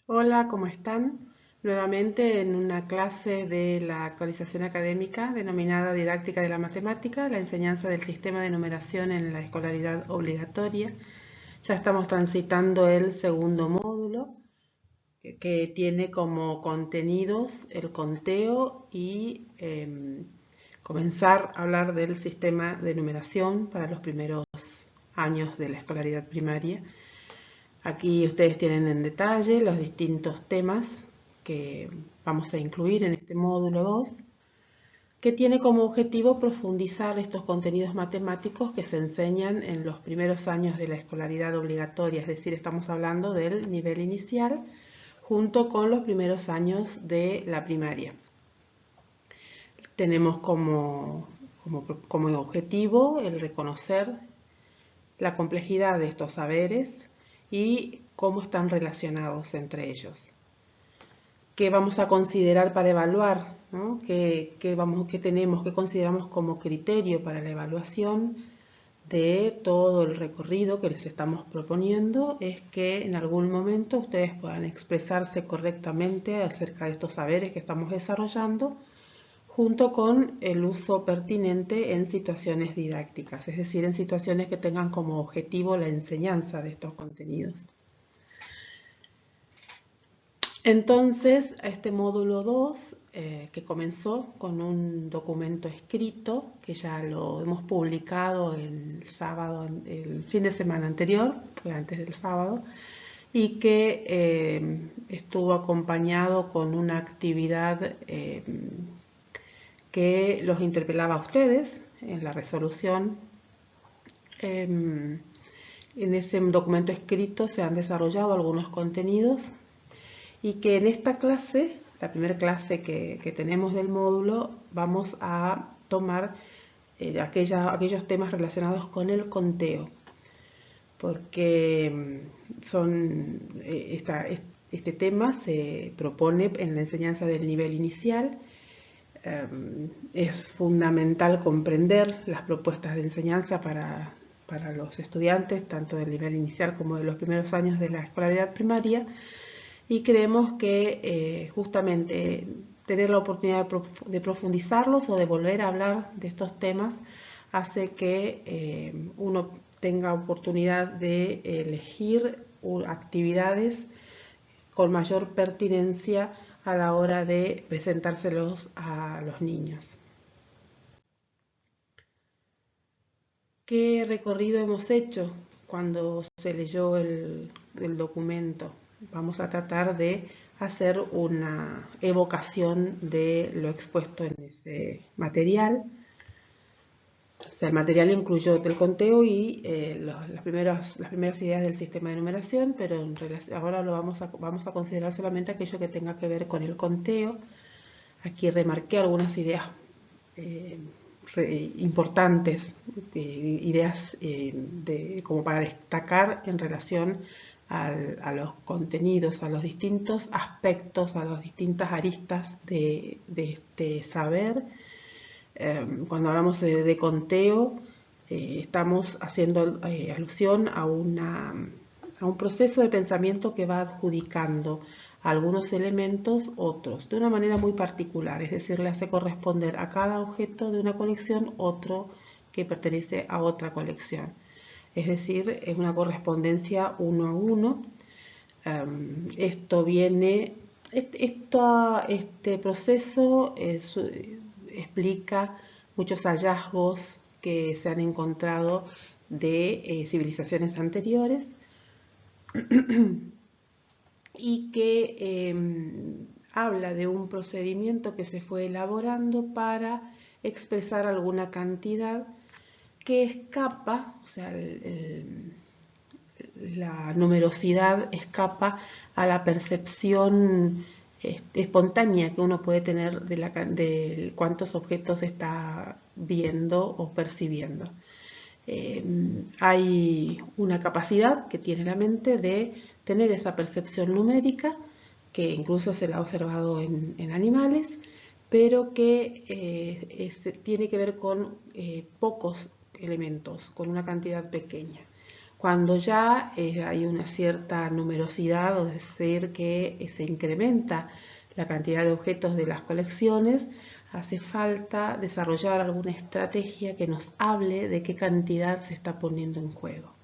Hola, ¿cómo están? Nuevamente en una clase de la actualización académica denominada Didáctica de la Matemática, la enseñanza del sistema de numeración en la escolaridad obligatoria. Ya estamos transitando el segundo módulo que tiene como contenidos el conteo y comenzar a hablar del sistema de numeración para los primeros años de la escolaridad primaria. Aquí ustedes tienen en detalle los distintos temas que vamos a incluir en este módulo 2, que tiene como objetivo profundizar estos contenidos matemáticos que se enseñan en los primeros años de la escolaridad obligatoria, es decir, estamos hablando del nivel inicial junto con los primeros años de la primaria. Tenemos como objetivo el reconocer la complejidad de estos saberes y cómo están relacionados entre ellos. ¿Qué vamos a considerar para evaluar? ¿No? ¿Qué tenemos, qué consideramos como criterio para la evaluación de todo el recorrido que les estamos proponiendo? Es que en algún momento ustedes puedan expresarse correctamente acerca de estos saberes que estamos desarrollando, junto con el uso pertinente en situaciones didácticas, es decir, en situaciones que tengan como objetivo la enseñanza de estos contenidos. Entonces, a este módulo 2, que comenzó con un documento escrito, que ya lo hemos publicado el sábado, el fin de semana anterior, fue antes del sábado, y que estuvo acompañado con una actividad que los interpelaba a ustedes en la resolución. En ese documento escrito se han desarrollado algunos contenidos y que en esta clase, la primera clase que tenemos del módulo, vamos a tomar aquellos temas relacionados con el conteo, porque este tema se propone en la enseñanza del nivel inicial. Es fundamental comprender las propuestas de enseñanza para los estudiantes, tanto del nivel inicial como de los primeros años de la escolaridad primaria, y creemos que justamente tener la oportunidad de profundizarlos o de volver a hablar de estos temas hace que uno tenga oportunidad de elegir actividades con mayor pertinencia a la hora de presentárselos a los niños. ¿Qué recorrido hemos hecho cuando se leyó el documento? Vamos a tratar de hacer una evocación de lo expuesto en ese material. O sea, el material incluyó el conteo y las primeras ideas del sistema de numeración, pero ahora vamos a considerar solamente aquello que tenga que ver con el conteo. Aquí remarqué algunas ideas importantes, ideas como para destacar en relación a los contenidos, a los distintos aspectos, a las distintas aristas de este saber. Cuando hablamos de conteo, estamos haciendo alusión a un proceso de pensamiento que va adjudicando a algunos elementos otros, de una manera muy particular, es decir, le hace corresponder a cada objeto de una colección otro que pertenece a otra colección. Es decir, es una correspondencia uno a uno. Este proceso explica muchos hallazgos que se han encontrado de civilizaciones anteriores y que habla de un procedimiento que se fue elaborando para expresar alguna cantidad que escapa, o sea, la numerosidad escapa a la percepción espontánea que uno puede tener de cuántos objetos está viendo o percibiendo. Hay una capacidad que tiene la mente de tener esa percepción numérica, que incluso se la ha observado en animales, pero que tiene que ver con pocos elementos, con una cantidad pequeña. Cuando ya hay una cierta numerosidad, es decir, que se incrementa la cantidad de objetos de las colecciones, hace falta desarrollar alguna estrategia que nos hable de qué cantidad se está poniendo en juego.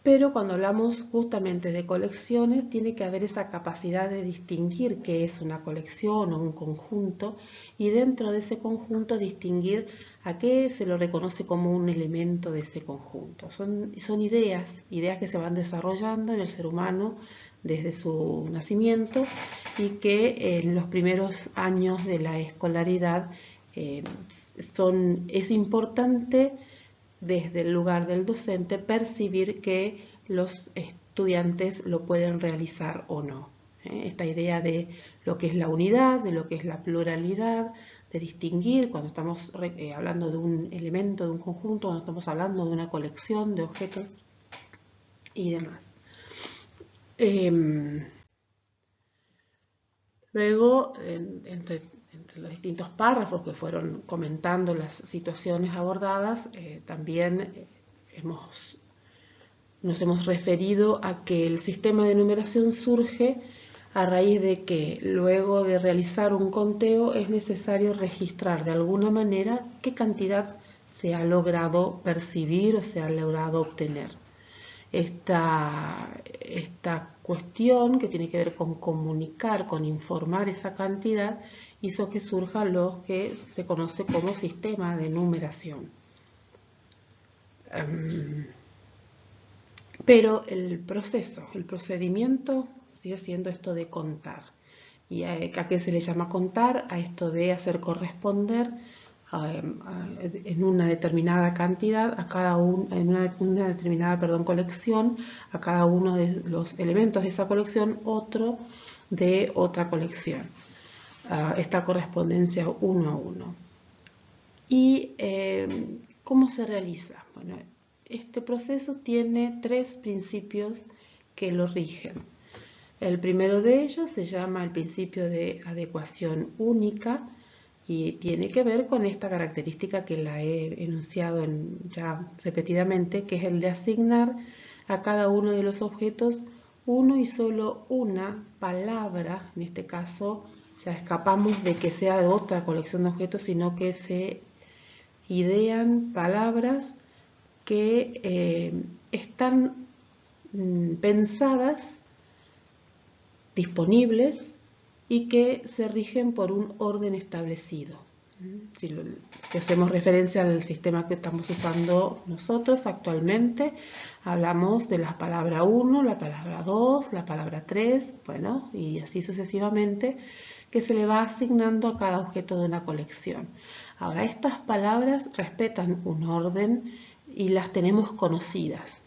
Pero cuando hablamos justamente de colecciones, tiene que haber esa capacidad de distinguir qué es una colección o un conjunto, y dentro de ese conjunto distinguir a qué se lo reconoce como un elemento de ese conjunto. Son ideas que se van desarrollando en el ser humano desde su nacimiento y que en los primeros años de la escolaridad es importante desde el lugar del docente percibir que los estudiantes lo pueden realizar o no. Esta idea de lo que es la unidad, de lo que es la pluralidad, de distinguir cuando estamos hablando de un elemento, de un conjunto, cuando estamos hablando de una colección de objetos y demás. Luego, entre los distintos párrafos que fueron comentando las situaciones abordadas, también nos hemos referido a que el sistema de numeración surge a raíz de que luego de realizar un conteo es necesario registrar de alguna manera qué cantidad se ha logrado percibir o se ha logrado obtener. Esta cuestión que tiene que ver con comunicar, con informar esa cantidad, hizo que surja lo que se conoce como sistema de numeración. Pero el procedimiento sigue siendo esto de contar. ¿Y a qué se le llama contar? A esto de hacer corresponder en una determinada cantidad a cada en una determinada colección, a cada uno de los elementos de esa colección otro de otra colección. Esta correspondencia uno a uno. ¿Y cómo se realiza? Bueno, este proceso tiene 3 principios que lo rigen. El primero de ellos se llama el principio de adecuación única y tiene que ver con esta característica que la he enunciado ya repetidamente, que es el de asignar a cada uno de los objetos uno y solo una palabra. En este caso ya escapamos de que sea de otra colección de objetos, sino que se idean palabras que están pensadas, disponibles y que se rigen por un orden establecido. Si hacemos referencia al sistema que estamos usando nosotros actualmente, hablamos de la palabra 1, la palabra 2, la palabra 3, bueno, y así sucesivamente, que se le va asignando a cada objeto de una colección. Ahora, estas palabras respetan un orden y las tenemos conocidas.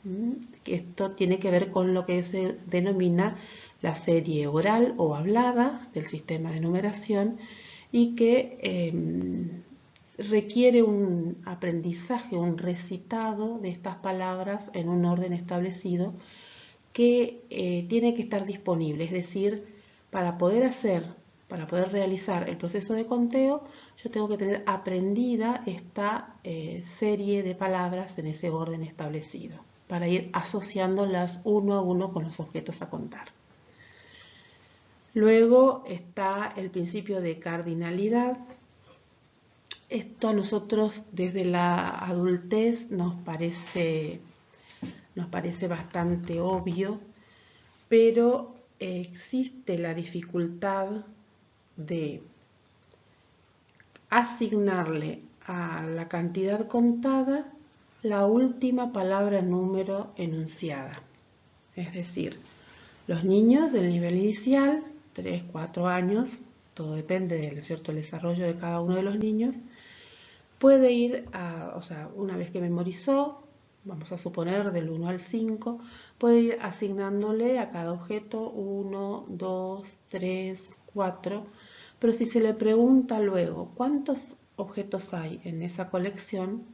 Esto tiene que ver con lo que se denomina la serie oral o hablada del sistema de numeración y que requiere un aprendizaje, un recitado de estas palabras en un orden establecido que tiene que estar disponible. Es decir, para poder realizar el proceso de conteo, yo tengo que tener aprendida esta serie de palabras en ese orden establecido, para ir asociándolas uno a uno con los objetos a contar. Luego está el principio de cardinalidad. Esto a nosotros desde la adultez nos parece bastante obvio, pero existe la dificultad de asignarle a la cantidad contada la última palabra número enunciada. Es decir, los niños del nivel inicial, 3, 4 años, todo depende del cierto desarrollo de cada uno de los niños, puede ir una vez que memorizó, vamos a suponer del 1 al 5, puede ir asignándole a cada objeto 1, 2, 3, 4, pero si se le pregunta luego cuántos objetos hay en esa colección,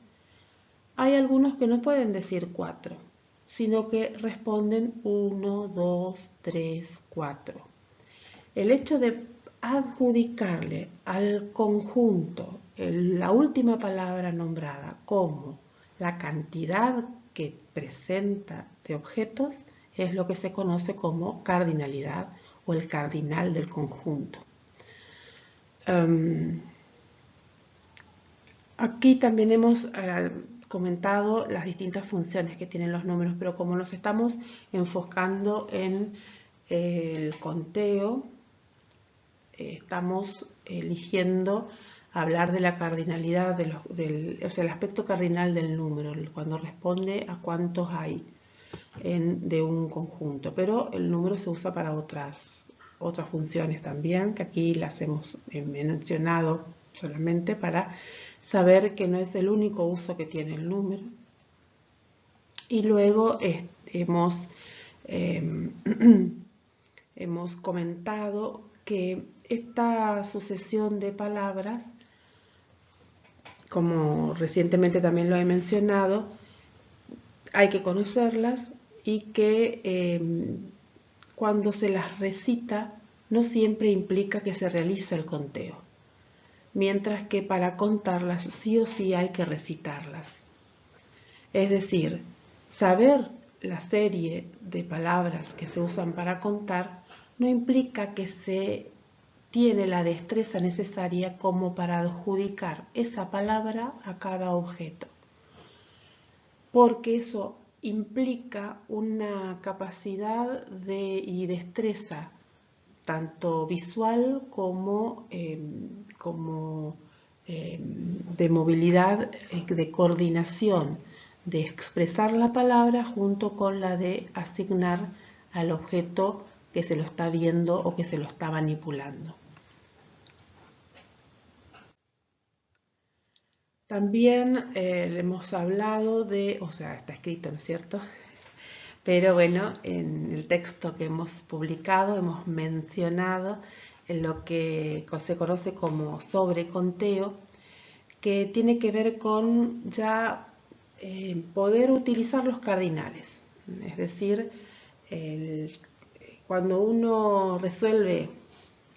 hay algunos que no pueden decir 4, sino que responden 1, 2, 3, 4. El hecho de adjudicarle al conjunto la última palabra nombrada como la cantidad que presenta de objetos es lo que se conoce como cardinalidad o el cardinal del conjunto. Aquí también hemos comentado las distintas funciones que tienen los números, pero como nos estamos enfocando en el conteo, estamos eligiendo hablar de la cardinalidad, o sea, el aspecto cardinal del número, cuando responde a cuántos hay de un conjunto. Pero el número se usa para otras funciones también, que aquí las hemos mencionado solamente para saber que no es el único uso que tiene el número. Y luego hemos comentado que esta sucesión de palabras, como recientemente también lo he mencionado, hay que conocerlas y que cuando se las recita no siempre implica que se realiza el conteo, mientras que para contarlas sí o sí hay que recitarlas. Es decir, saber la serie de palabras que se usan para contar no implica que se tiene la destreza necesaria como para adjudicar esa palabra a cada objeto, porque eso implica una capacidad y destreza tanto visual como de movilidad, de coordinación, de expresar la palabra junto con la de asignar al objeto que se lo está viendo o que se lo está manipulando. También hemos hablado de, o sea, está escrito, ¿no es cierto? Pero bueno, en el texto que hemos publicado hemos mencionado lo que se conoce como sobreconteo, que tiene que ver con ya poder utilizar los cardinales. Es decir, cuando uno resuelve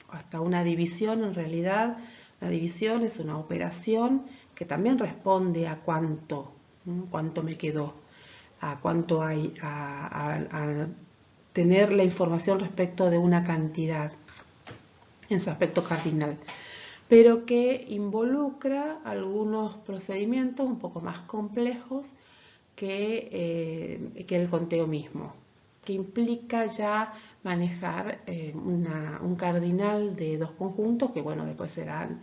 hasta una división, en realidad la división es una operación que también responde a cuánto me quedó, a cuánto hay, a tener la información respecto de una cantidad en su aspecto cardinal, pero que involucra algunos procedimientos un poco más complejos que el conteo mismo, que implica ya manejar un cardinal de dos conjuntos que, bueno, después serán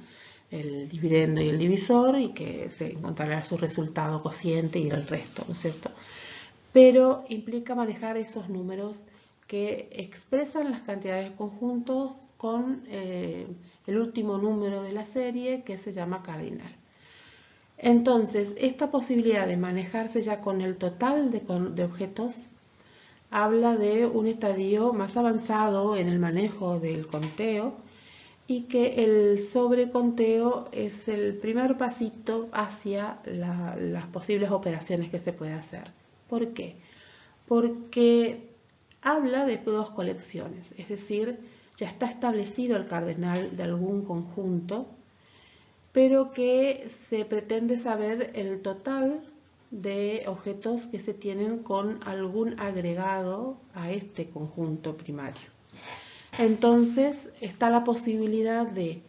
el dividendo y el divisor, y que se encontrará su resultado cociente y el resto, ¿no es cierto? Pero implica manejar esos números que expresan las cantidades de conjuntos con el último número de la serie, que se llama cardinal. Entonces, esta posibilidad de manejarse ya con el total de objetos habla de un estadio más avanzado en el manejo del conteo, y que el sobreconteo es el primer pasito hacia las posibles operaciones que se puede hacer. ¿Por qué? Porque habla de dos colecciones, es decir, ya está establecido el cardinal de algún conjunto, pero que se pretende saber el total de objetos que se tienen con algún agregado a este conjunto primario. Entonces está la posibilidad de,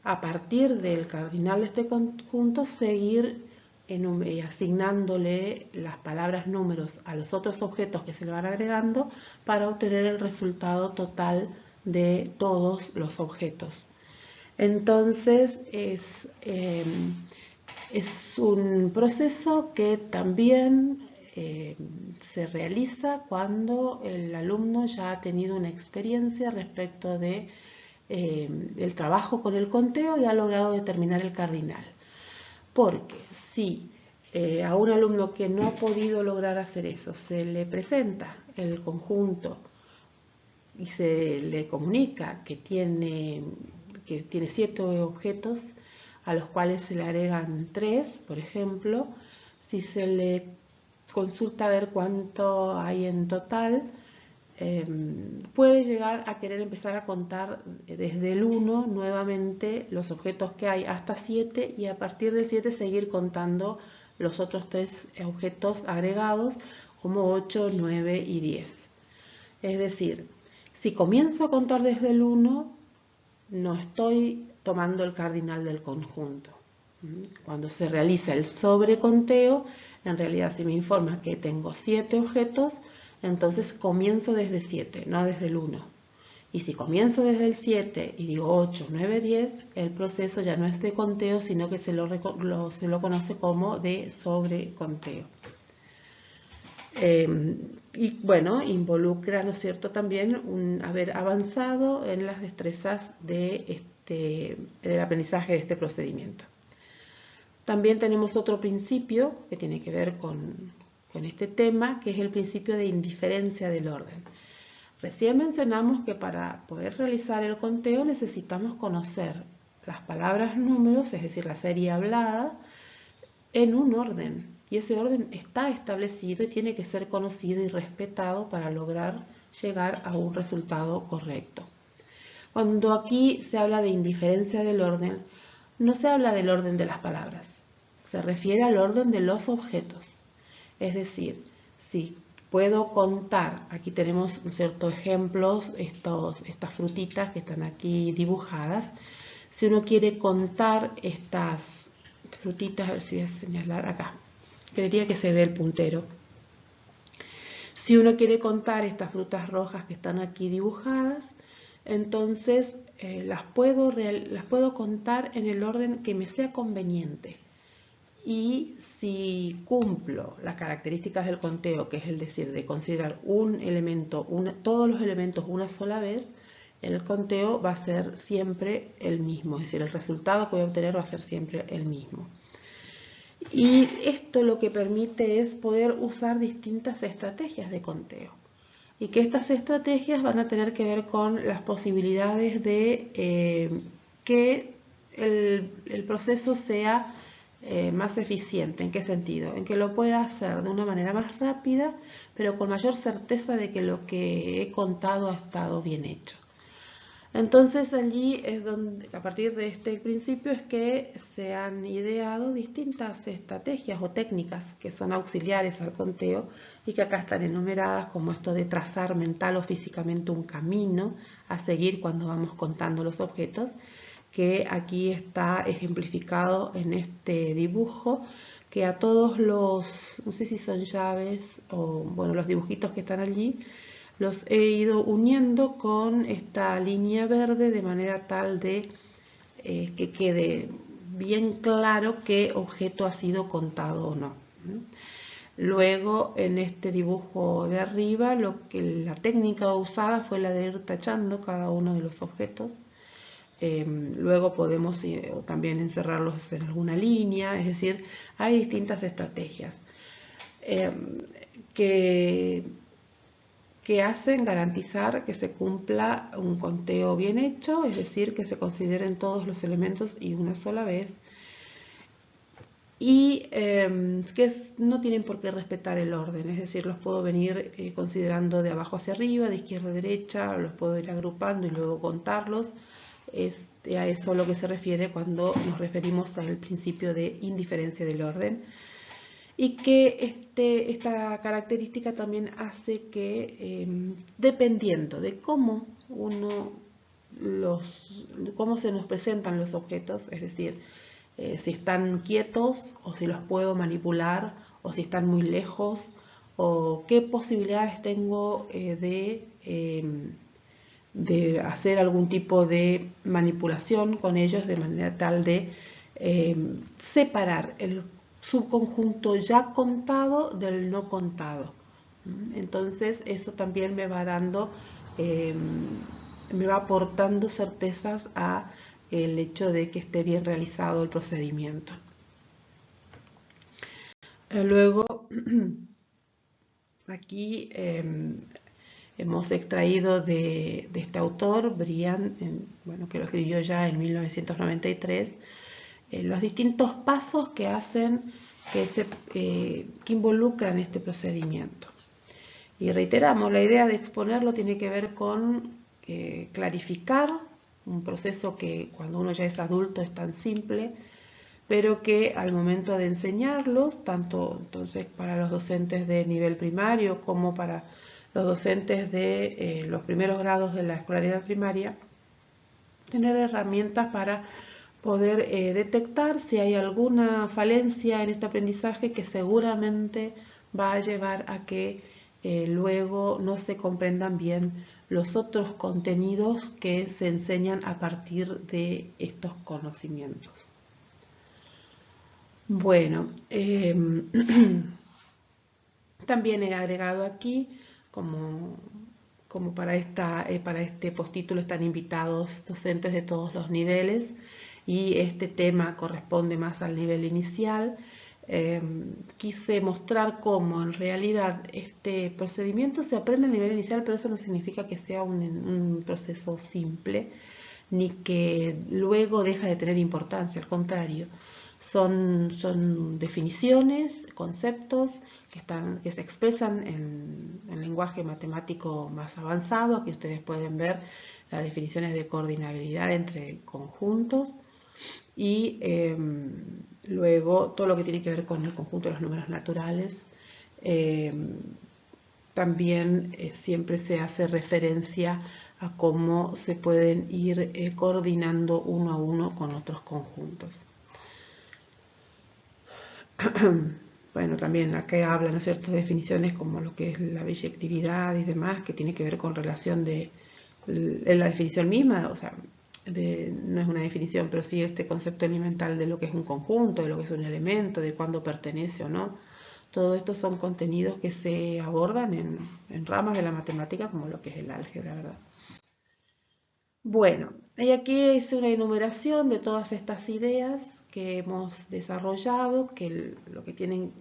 a partir del cardinal de este conjunto, seguir asignándole las palabras números a los otros objetos que se le van agregando para obtener el resultado total de todos los objetos. Entonces es un proceso que también se realiza cuando el alumno ya ha tenido una experiencia respecto de el trabajo con el conteo y ha logrado determinar el cardinal. Porque si a un alumno que no ha podido lograr hacer eso se le presenta el conjunto y se le comunica que tiene 7 objetos a los cuales se le agregan 3, por ejemplo, si se le consulta a ver cuánto hay en total, puede llegar a querer empezar a contar desde el 1 nuevamente los objetos que hay hasta 7, y a partir del 7 seguir contando los otros 3 objetos agregados como 8, 9 y 10. Es decir, si comienzo a contar desde el 1, no estoy tomando el cardinal del conjunto. Cuando se realiza el sobreconteo, en realidad si me informa que tengo 7 objetos, entonces comienzo desde 7, no desde el 1. Y si comienzo desde el 7 y digo 8, 9, 10, el proceso ya no es de conteo, sino que se lo conoce como de sobreconteo. Y bueno, involucra, ¿no es cierto?, también haber avanzado en las destrezas del aprendizaje de este procedimiento. También tenemos otro principio que tiene que ver con este tema, que es el principio de indiferencia del orden. Recién mencionamos que para poder realizar el conteo necesitamos conocer las palabras números, es decir, la serie hablada, en un orden. Y ese orden está establecido y tiene que ser conocido y respetado para lograr llegar a un resultado correcto. Cuando aquí se habla de indiferencia del orden, no se habla del orden de las palabras, se refiere al orden de los objetos. Es decir, si puedo contar, aquí tenemos, ¿no es cierto?, ejemplos, estas frutitas que están aquí dibujadas. Si uno quiere contar estas frutitas, a ver si voy a señalar acá, creería que se ve el puntero. Si uno quiere contar estas frutas rojas que están aquí dibujadas, entonces las puedo contar en el orden que me sea conveniente. Y si cumplo las características del conteo, que es el decir, de considerar un elemento, todos los elementos una sola vez, el conteo va a ser siempre el mismo, es decir, el resultado que voy a obtener va a ser siempre el mismo. Y esto lo que permite es poder usar distintas estrategias de conteo. Y que estas estrategias van a tener que ver con las posibilidades de que el proceso sea más eficiente. ¿En qué sentido? En que lo pueda hacer de una manera más rápida, pero con mayor certeza de que lo que he contado ha estado bien hecho. Entonces allí es donde, a partir de este principio, es que se han ideado distintas estrategias o técnicas que son auxiliares al conteo y que acá están enumeradas, como esto de trazar mental o físicamente un camino a seguir cuando vamos contando los objetos, que aquí está ejemplificado en este dibujo, que a todos los, no sé si son llaves o bueno, los dibujitos que están allí, los he ido uniendo con esta línea verde de manera tal de que quede bien claro qué objeto ha sido contado o no. Luego, en este dibujo de arriba, la técnica usada fue la de ir tachando cada uno de los objetos. Luego podemos también encerrarlos en alguna línea, es decir, hay distintas estrategias que hacen garantizar que se cumpla un conteo bien hecho, es decir, que se consideren todos los elementos y una sola vez, y que no tienen por qué respetar el orden, es decir, los puedo venir considerando de abajo hacia arriba, de izquierda a derecha, los puedo ir agrupando y luego contarlos. Es a eso a lo que se refiere cuando nos referimos al principio de indiferencia del orden. Y que esta característica también hace que, dependiendo de cómo cómo se nos presentan los objetos, es decir, si están quietos o si los puedo manipular o si están muy lejos o qué posibilidades tengo de hacer algún tipo de manipulación con ellos de manera tal de separar el subconjunto ya contado del no contado. Entonces eso también me va dando, me va aportando certezas a el hecho de que esté bien realizado el procedimiento. Luego, aquí hemos extraído de este autor, Briand, bueno, que lo escribió ya en 1993, los distintos pasos que hacen, que involucran este procedimiento. Y reiteramos, la idea de exponerlo tiene que ver con clarificar un proceso que cuando uno ya es adulto es tan simple, pero que al momento de enseñarlos, tanto entonces para los docentes de nivel primario como para los docentes de los primeros grados de la escolaridad primaria, tener herramientas para poder detectar si hay alguna falencia en este aprendizaje que seguramente va a llevar a que luego no se comprendan bien los otros contenidos que se enseñan a partir de estos conocimientos. Bueno, también he agregado aquí, como para este postítulo están invitados docentes de todos los niveles y este tema corresponde más al nivel inicial. Quise mostrar cómo en realidad este procedimiento se aprende a nivel inicial, pero eso no significa que sea un proceso simple, ni que luego deja de tener importancia, al contrario. Son definiciones, conceptos que se expresan en lenguaje matemático más avanzado. Aquí ustedes pueden ver las definiciones de coordinabilidad entre conjuntos y luego todo lo que tiene que ver con el conjunto de los números naturales. También siempre se hace referencia a cómo se pueden ir coordinando uno a uno con otros conjuntos. Bueno, también acá habla, ¿no es cierto?, de definiciones como lo que es la biyectividad y demás, que tiene que ver con relación de la definición misma, o sea, no es una definición, pero sí este concepto elemental de lo que es un conjunto, de lo que es un elemento, de cuándo pertenece o no. Todo esto son contenidos que se abordan en ramas de la matemática como lo que es el álgebra, ¿verdad? Bueno, y aquí hice una enumeración de todas estas ideas que hemos desarrollado, que lo que tienen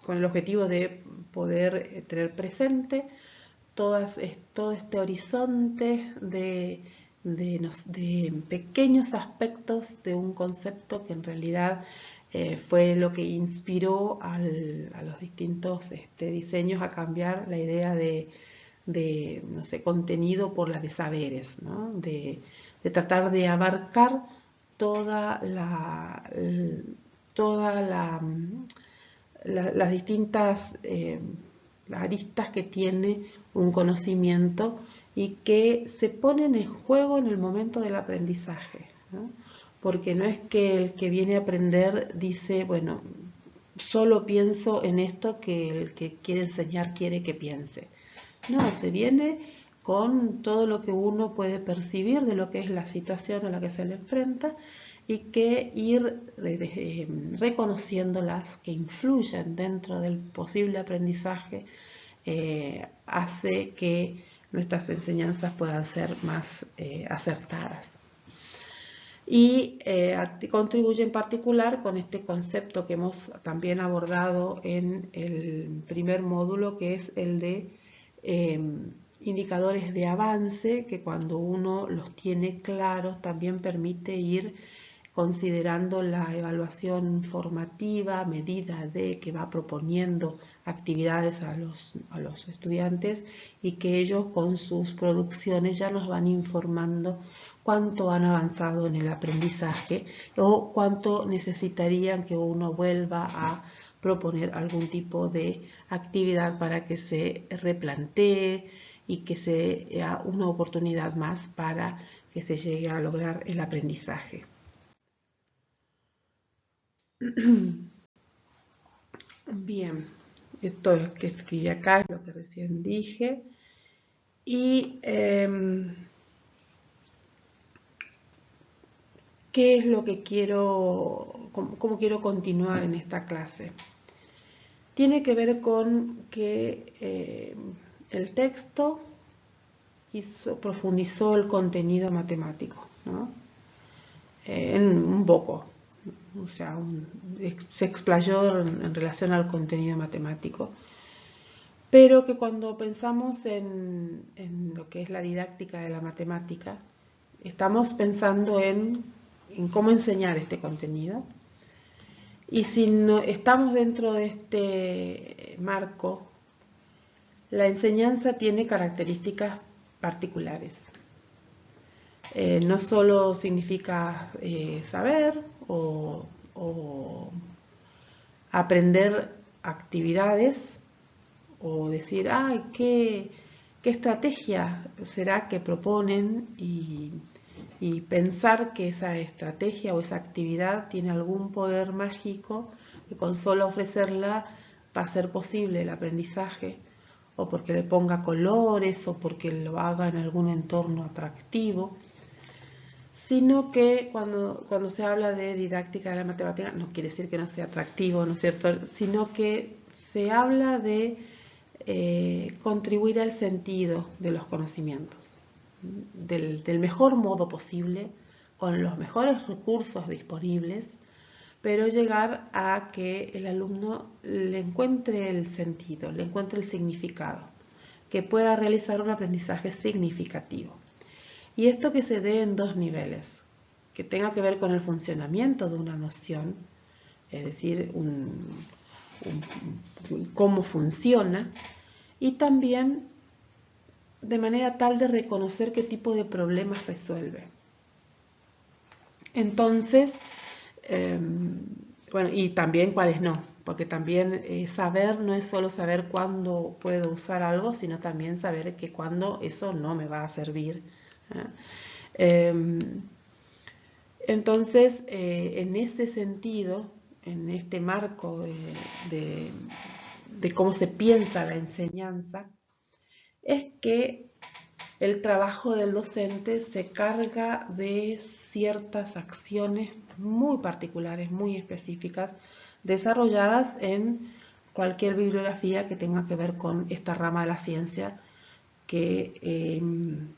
con el objetivo de poder tener presente todo este horizonte de pequeños aspectos de un concepto que en realidad fue lo que inspiró a los distintos diseños a cambiar la idea de no sé, contenido por la de saberes, ¿no? De tratar de abarcar todas las distintas aristas que tiene un conocimiento y que se ponen en juego en el momento del aprendizaje, ¿no? Porque no es que el que viene a aprender dice, bueno, solo pienso en esto que el que quiere enseñar quiere que piense. No, se viene con todo lo que uno puede percibir de lo que es la situación a la que se le enfrenta y que ir reconociendo las que influyen dentro del posible aprendizaje hace que nuestras enseñanzas puedan ser más acertadas. Y contribuye en particular con este concepto que hemos también abordado en el primer módulo, que es el de indicadores de avance, que cuando uno los tiene claros también permite ir considerando la evaluación formativa, medida de que va proponiendo actividades a los estudiantes y que ellos con sus producciones ya nos van informando cuánto han avanzado en el aprendizaje o cuánto necesitarían que uno vuelva a proponer algún tipo de actividad para que se replantee y que sea una oportunidad más para que se llegue a lograr el aprendizaje. Bien, esto es que escribí acá, es lo que recién dije. Y ¿qué es lo que quiero, cómo quiero continuar en esta clase? Tiene que ver con que el texto profundizó el contenido matemático, ¿no? En un poco, o sea, se explayó en relación al contenido matemático, pero que cuando pensamos en lo que es la didáctica de la matemática, estamos pensando en cómo enseñar este contenido. Y si no estamos dentro de este marco, la enseñanza tiene características particulares. No solo significa saber o o aprender actividades o decir, ay, ¿qué estrategia será que proponen? Y pensar que esa estrategia o esa actividad tiene algún poder mágico que con solo ofrecerla va a ser posible el aprendizaje, o porque le ponga colores, o porque lo haga en algún entorno atractivo, sino que cuando se habla de didáctica de la matemática, no quiere decir que no sea atractivo, ¿no es cierto?, sino que se habla de contribuir al sentido de los conocimientos, del mejor modo posible, con los mejores recursos disponibles, pero llegar a que el alumno le encuentre el sentido, le encuentre el significado, que pueda realizar un aprendizaje significativo. Y esto que se dé en dos niveles, que tenga que ver con el funcionamiento de una noción, es decir, cómo funciona, y también de manera tal de reconocer qué tipo de problemas resuelve. Entonces, bueno, y también cuáles no, porque también saber no es solo saber cuándo puedo usar algo, sino también saber que cuándo eso no me va a servir. Entonces, en ese sentido, en este marco de cómo se piensa la enseñanza, es que el trabajo del docente se carga de ciertas acciones muy particulares, muy específicas, desarrolladas en cualquier bibliografía que tenga que ver con esta rama de la ciencia que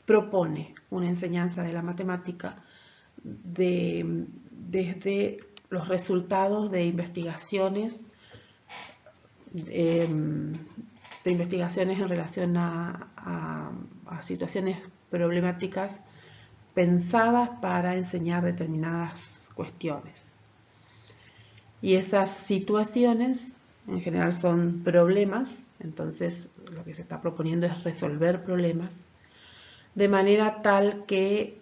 propone una enseñanza de la matemática desde los resultados de investigaciones en relación a situaciones problemáticas pensadas para enseñar determinadas cuestiones. Y esas situaciones en general son problemas, entonces lo que se está proponiendo es resolver problemas de manera tal que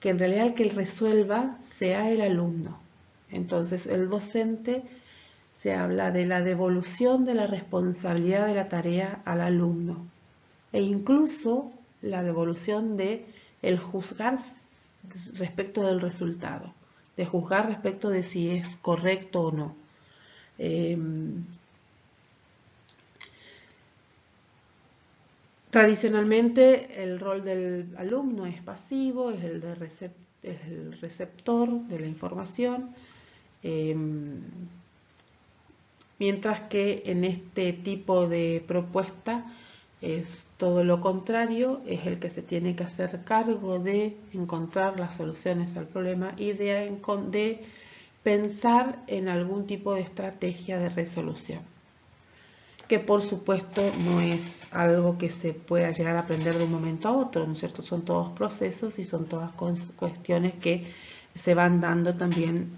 en realidad el que resuelva sea el alumno. Entonces el docente, se habla de la devolución de la responsabilidad de la tarea al alumno e incluso la devolución de el juzgar respecto del resultado, de juzgar respecto de si es correcto o no. Tradicionalmente el rol del alumno es pasivo, es el receptor de la información, mientras que en este tipo de propuesta es todo lo contrario, es el que se tiene que hacer cargo de encontrar las soluciones al problema y de pensar en algún tipo de estrategia de resolución, que por supuesto no es algo que se pueda llegar a aprender de un momento a otro, ¿no es cierto? Son todos procesos y son todas cuestiones que se van dando también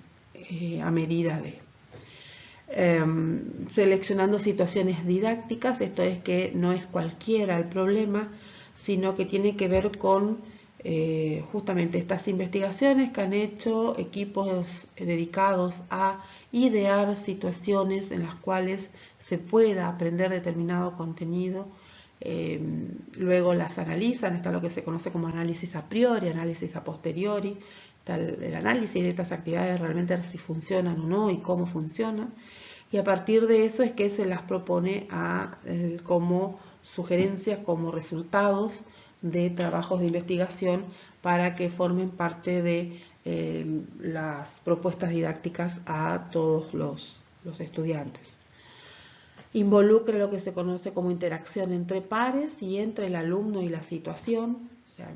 a medida de... seleccionando situaciones didácticas, esto es que no es cualquiera el problema, sino que tiene que ver con justamente estas investigaciones que han hecho equipos dedicados a idear situaciones en las cuales se pueda aprender determinado contenido, luego las analizan, está lo que se conoce como análisis a priori, análisis a posteriori, está el análisis de estas actividades realmente si funcionan o no y cómo funcionan, y a partir de eso es que se las propone como sugerencias, como resultados de trabajos de investigación para que formen parte de las propuestas didácticas a todos los estudiantes. Involucra lo que se conoce como interacción entre pares y entre el alumno y la situación, o sea,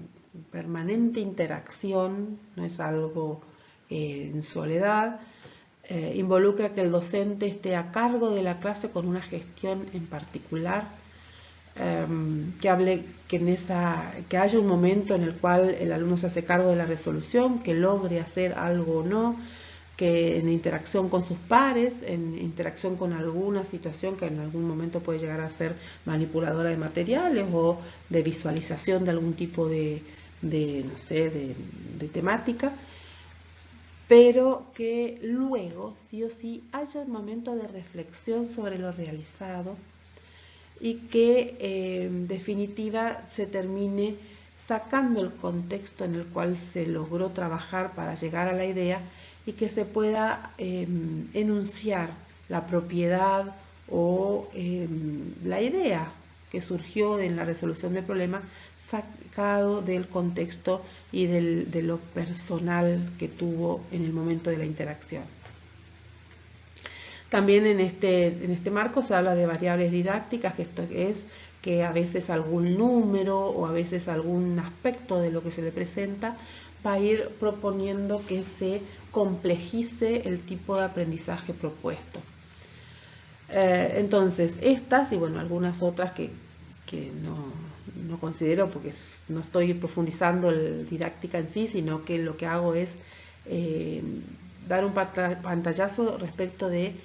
permanente interacción, no es algo en soledad. Involucra que el docente esté a cargo de la clase con una gestión en particular, que haya un momento en el cual el alumno se hace cargo de la resolución, que logre hacer algo o no, que en interacción con sus pares, en interacción con alguna situación que en algún momento puede llegar a ser manipuladora de materiales o de visualización de algún tipo de temática, pero que luego, sí o sí, haya un momento de reflexión sobre lo realizado y que en definitiva se termine sacando el contexto en el cual se logró trabajar para llegar a la idea y que se pueda enunciar la propiedad o la idea que surgió en la resolución del problema sacado del contexto y de lo personal que tuvo en el momento de la interacción. También en este marco se habla de variables didácticas, que esto es que a veces algún número o a veces algún aspecto de lo que se le presenta va a ir proponiendo que se complejice el tipo de aprendizaje propuesto. Entonces, estas y bueno, algunas otras que no considero porque no estoy profundizando en didáctica en sí, sino que lo que hago es dar un pantallazo respecto de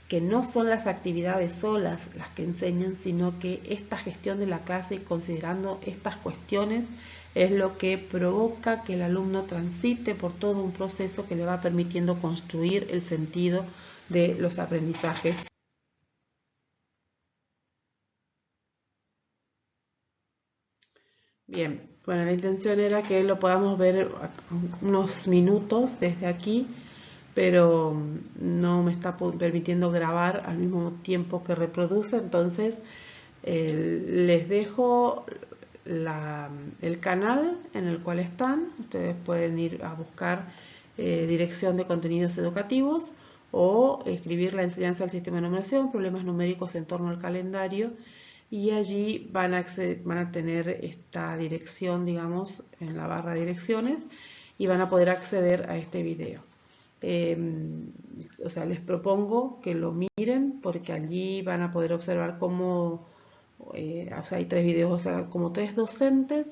que no son las actividades solas las que enseñan, sino que esta gestión de la clase y considerando estas cuestiones es lo que provoca que el alumno transite por todo un proceso que le va permitiendo construir el sentido de los aprendizajes. Bien, bueno, la intención era que lo podamos ver unos minutos desde aquí, pero no me está permitiendo grabar al mismo tiempo que reproduce, entonces les dejo el canal en el cual están. Ustedes pueden ir a buscar dirección de contenidos educativos o escribir la enseñanza del sistema de numeración, problemas numéricos en torno al calendario, y allí van a tener esta dirección, digamos, en la barra de direcciones, y van a poder acceder a este video. O sea, les propongo que lo miren porque allí van a poder observar cómo, o sea, hay 3 videos, o sea, como 3 docentes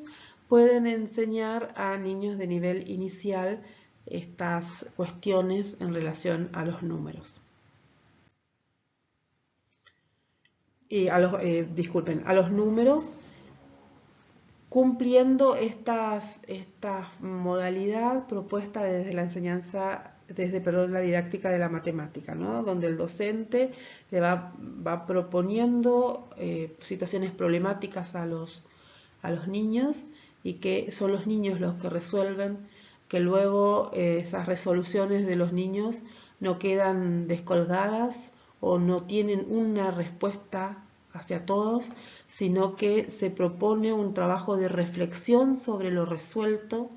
pueden enseñar a niños de nivel inicial estas cuestiones en relación a los números. Y disculpen, a los números, cumpliendo esta modalidad propuesta desde la enseñanza, la didáctica de la matemática, ¿no? Donde el docente le va proponiendo situaciones problemáticas a los niños y que son los niños los que resuelven, que luego esas resoluciones de los niños no quedan descolgadas o no tienen una respuesta hacia todos, sino que se propone un trabajo de reflexión sobre lo resuelto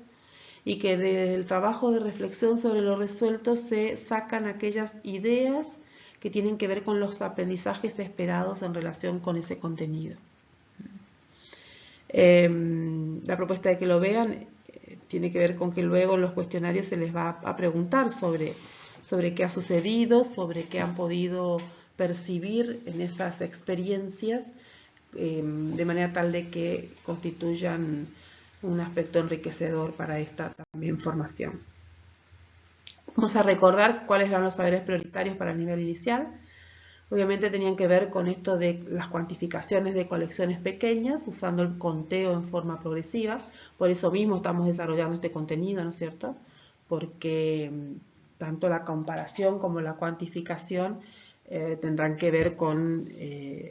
y que del trabajo de reflexión sobre lo resuelto se sacan aquellas ideas que tienen que ver con los aprendizajes esperados en relación con ese contenido. La propuesta de que lo vean tiene que ver con que luego en los cuestionarios se les va a preguntar sobre qué ha sucedido, sobre qué han podido percibir en esas experiencias, de manera tal de que constituyan un aspecto enriquecedor para esta también formación. Vamos a recordar cuáles eran los saberes prioritarios para el nivel inicial. Obviamente tenían que ver con esto de las cuantificaciones de colecciones pequeñas, usando el conteo en forma progresiva. Por eso mismo estamos desarrollando este contenido, ¿no es cierto? Porque tanto la comparación como la cuantificación tendrán que ver con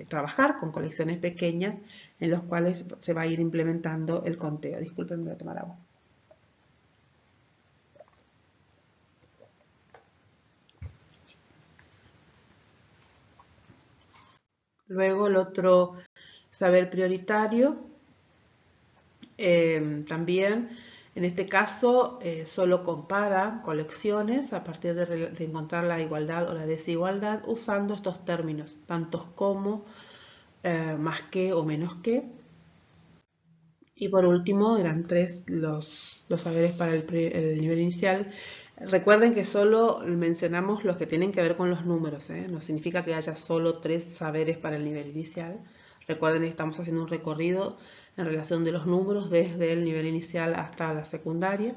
trabajar con colecciones pequeñas en los cuales se va a ir implementando el conteo. Disculpen, voy a tomar agua. Luego el otro saber prioritario, también en este caso solo compara colecciones a partir de encontrar la igualdad o la desigualdad usando estos términos, tantos como, más que o menos que. Y por último eran 3 los saberes para el nivel inicial. Recuerden que solo mencionamos los que tienen que ver con los números, ¿eh? No significa que haya solo 3 saberes para el nivel inicial. Recuerden que estamos haciendo un recorrido en relación de los números desde el nivel inicial hasta la secundaria.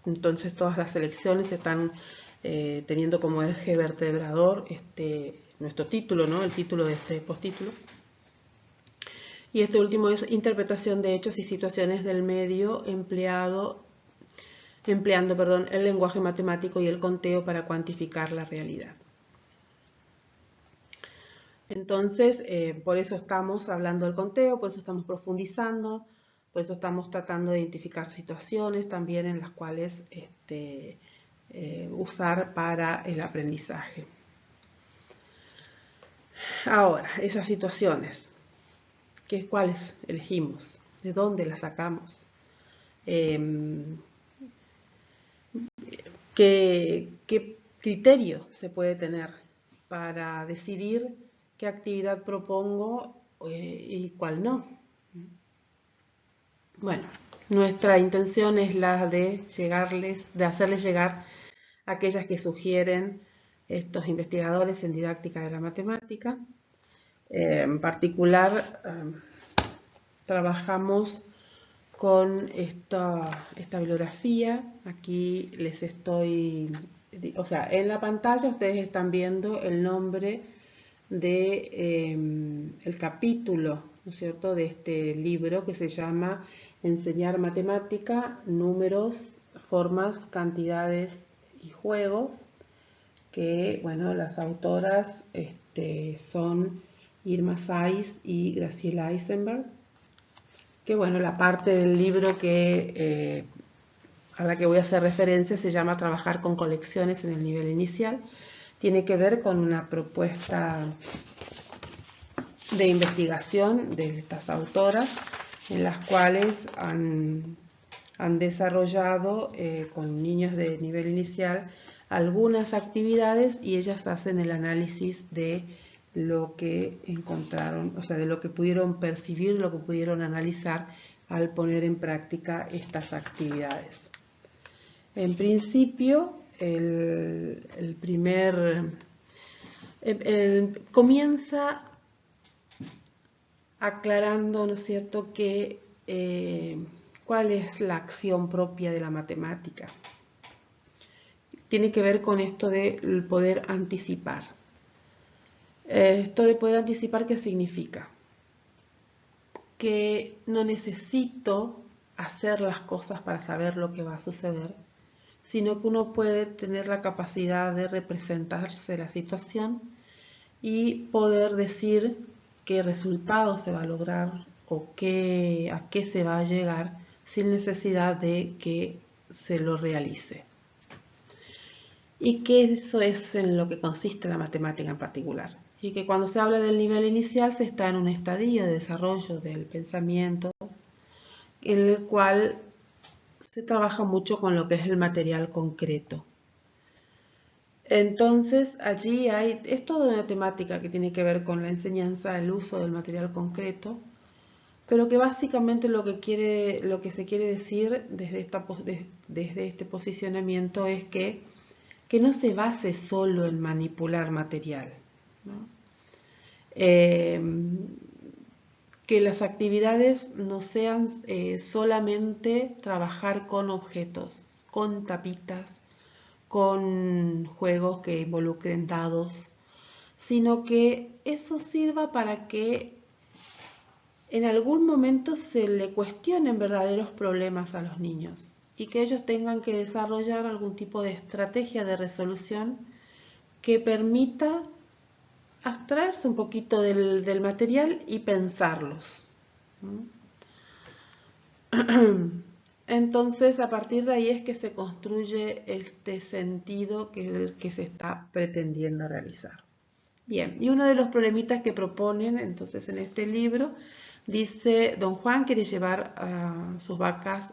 Entonces todas las selecciones están teniendo como eje vertebrador nuestro título, ¿no? El título de este postítulo. Y este último es interpretación de hechos y situaciones del medio empleado empleando, perdón, el lenguaje matemático y el conteo para cuantificar la realidad. Entonces, por eso estamos hablando del conteo, por eso estamos profundizando, por eso estamos tratando de identificar situaciones también en las cuales usar para el aprendizaje. Ahora, esas situaciones, ¿cuáles elegimos? ¿De dónde las sacamos? ¿Qué criterio se puede tener para decidir qué actividad propongo y cuál no? Bueno, nuestra intención es la de hacerles llegar aquellas que sugieren estos investigadores en didáctica de la matemática. En particular, trabajamos con esta bibliografía. Aquí les estoy, o sea, en la pantalla ustedes están viendo el nombre de el capítulo, ¿no es cierto?, de este libro que se llama Enseñar Matemática, Números, Formas, Cantidades y Juegos, que, bueno, las autoras son Irma Saiz y Graciela Eisenberg, que, bueno, la parte del libro a la que voy a hacer referencia se llama Trabajar con colecciones en el nivel inicial. Tiene que ver con una propuesta de investigación de estas autoras, en las cuales han desarrollado con niños de nivel inicial algunas actividades y ellas hacen el análisis de lo que encontraron, o sea, de lo que pudieron percibir, lo que pudieron analizar al poner en práctica estas actividades. En principio, comienza aclarando, ¿no es cierto?, cuál es la acción propia de la matemática. Tiene que ver con esto de poder anticipar. Esto de poder anticipar, ¿qué significa? Que no necesito hacer las cosas para saber lo que va a suceder, sino que uno puede tener la capacidad de representarse la situación y poder decir qué resultado se va a lograr o a qué se va a llegar sin necesidad de que se lo realice. Y que eso es en lo que consiste la matemática en particular. Y que cuando se habla del nivel inicial se está en un estadio de desarrollo del pensamiento en el cual se trabaja mucho con lo que es el material concreto. Entonces, allí es toda una temática que tiene que ver con la enseñanza, el uso del material concreto, pero que básicamente lo que se quiere decir desde este posicionamiento es que no se base solo en manipular material, ¿no? Que las actividades no sean solamente trabajar con objetos, con tapitas, con juegos que involucren dados, sino que eso sirva para que en algún momento se le cuestionen verdaderos problemas a los niños y que ellos tengan que desarrollar algún tipo de estrategia de resolución que permita abstraerse un poquito del material y pensarlos. Entonces, a partir de ahí es que se construye este sentido que se está pretendiendo realizar. Bien, y uno de los problemitas que proponen entonces en este libro, dice: don Juan quiere llevar sus vacas,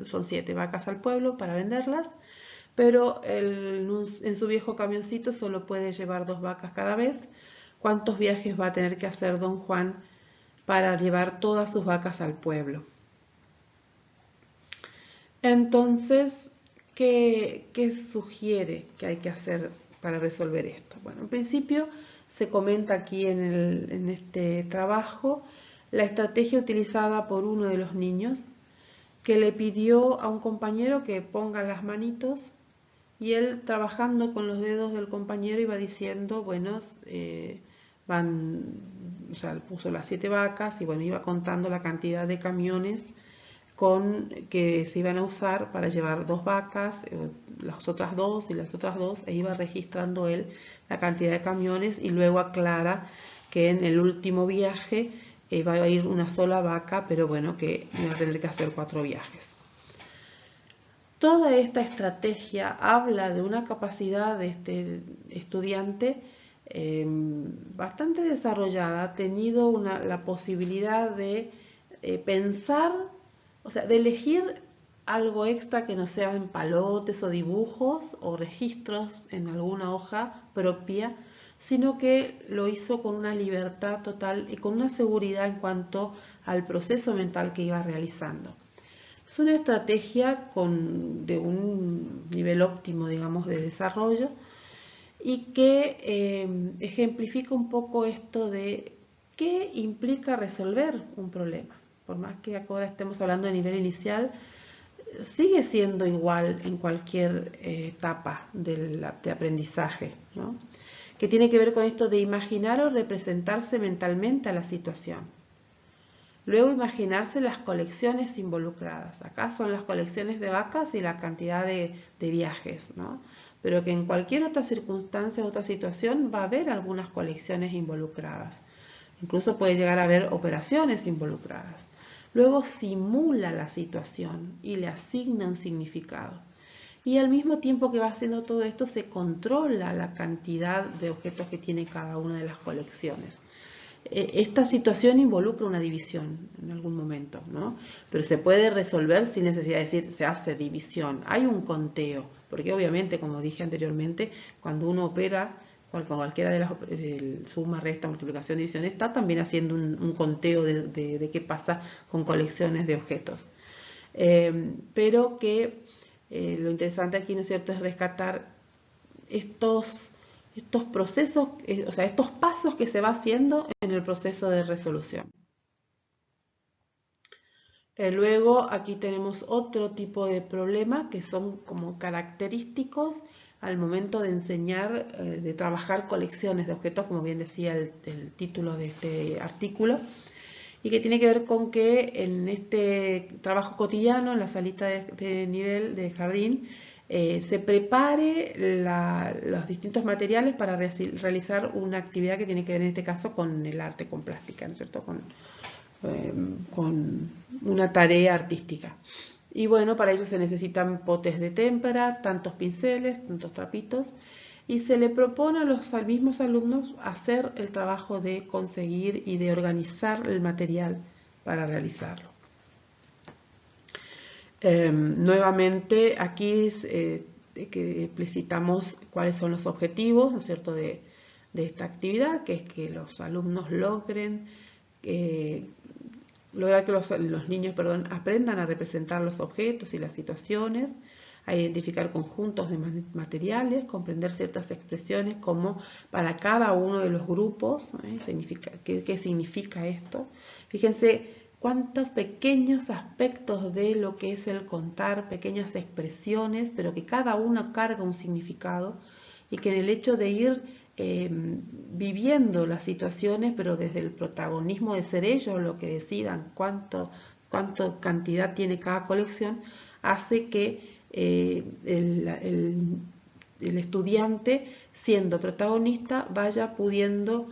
son 7 vacas al pueblo para venderlas, pero en su viejo camioncito solo puede llevar 2 vacas cada vez. ¿Cuántos viajes va a tener que hacer don Juan para llevar todas sus vacas al pueblo? Entonces, ¿qué sugiere que hay que hacer para resolver esto? Bueno, en principio se comenta aquí en este trabajo la estrategia utilizada por uno de los niños, que le pidió a un compañero que ponga las manitos y él, trabajando con los dedos del compañero, iba diciendo, bueno, o sea, puso las 7 vacas y bueno, iba contando la cantidad de camiones que se iban a usar para llevar 2 vacas, las otras 2 y las otras 2, e iba registrando él la cantidad de camiones, y luego aclara que en el último viaje va a ir una sola vaca, pero bueno, que iba a tener que hacer 4 viajes. Toda esta estrategia habla de una capacidad de este estudiante bastante desarrollada. Ha tenido la posibilidad de pensar, o sea, de elegir algo extra que no sean palotes o dibujos o registros en alguna hoja propia, sino que lo hizo con una libertad total y con una seguridad en cuanto al proceso mental que iba realizando. Es una estrategia de un nivel óptimo, digamos, de desarrollo, y que ejemplifica un poco esto de qué implica resolver un problema. Por más que ahora estemos hablando de nivel inicial, sigue siendo igual en cualquier etapa de aprendizaje, ¿no? Que tiene que ver con esto de imaginar o representarse mentalmente a la situación. Luego imaginarse las colecciones involucradas. Acá son las colecciones de vacas y la cantidad de viajes, ¿no? Pero que en cualquier otra circunstancia, otra situación, va a haber algunas colecciones involucradas. Incluso puede llegar a haber operaciones involucradas. Luego simula la situación y le asigna un significado. Y al mismo tiempo que va haciendo todo esto, se controla la cantidad de objetos que tiene cada una de las colecciones. Esta situación involucra una división en algún momento, ¿no? Pero se puede resolver sin necesidad de decir se hace división. Hay un conteo, porque obviamente, como dije anteriormente, cuando uno opera con cualquiera de las suma, resta, multiplicación, división, está también haciendo un conteo de qué pasa con colecciones de objetos. Pero que lo interesante aquí, ¿no es cierto?, es rescatar estos procesos, o sea, estos pasos que se va haciendo en el proceso de resolución. Luego aquí tenemos otro tipo de problema que son como característicos al momento de enseñar, de trabajar colecciones de objetos, como bien decía el título de este artículo, y que tiene que ver con que en este trabajo cotidiano, en la salita de nivel de jardín, se prepare los distintos materiales para realizar una actividad que tiene que ver en este caso con el arte, con plástica, ¿no es cierto?, con una tarea artística. Y bueno, para ello se necesitan potes de témpera, tantos pinceles, tantos trapitos, y se le propone a los mismos alumnos hacer el trabajo de conseguir y de organizar el material para realizarlo. Nuevamente aquí que explicitamos cuáles son los objetivos, ¿no es cierto?, de esta actividad, que es que los alumnos logren lograr que los niños aprendan a representar los objetos y las situaciones, a identificar conjuntos de materiales, comprender ciertas expresiones como para cada uno de los grupos, ¿qué significa esto? Fíjense cuántos pequeños aspectos de lo que es el contar, pequeñas expresiones, pero que cada uno carga un significado, y que en el hecho de ir viviendo las situaciones, pero desde el protagonismo de ser ellos lo que decidan cuánta cantidad tiene cada colección, hace que el estudiante, siendo protagonista, vaya pudiendo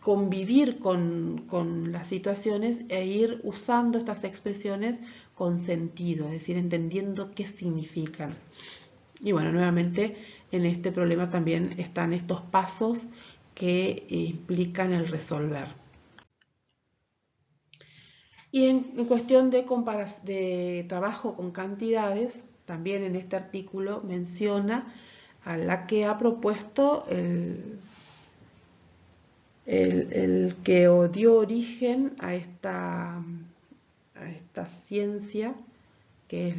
convivir con las situaciones e ir usando estas expresiones con sentido, es decir, entendiendo qué significan. Y bueno, nuevamente en este problema también están estos pasos que implican el resolver. Y en cuestión de trabajo con cantidades, también en este artículo menciona a la que ha propuesto el que dio origen a esta ciencia, que es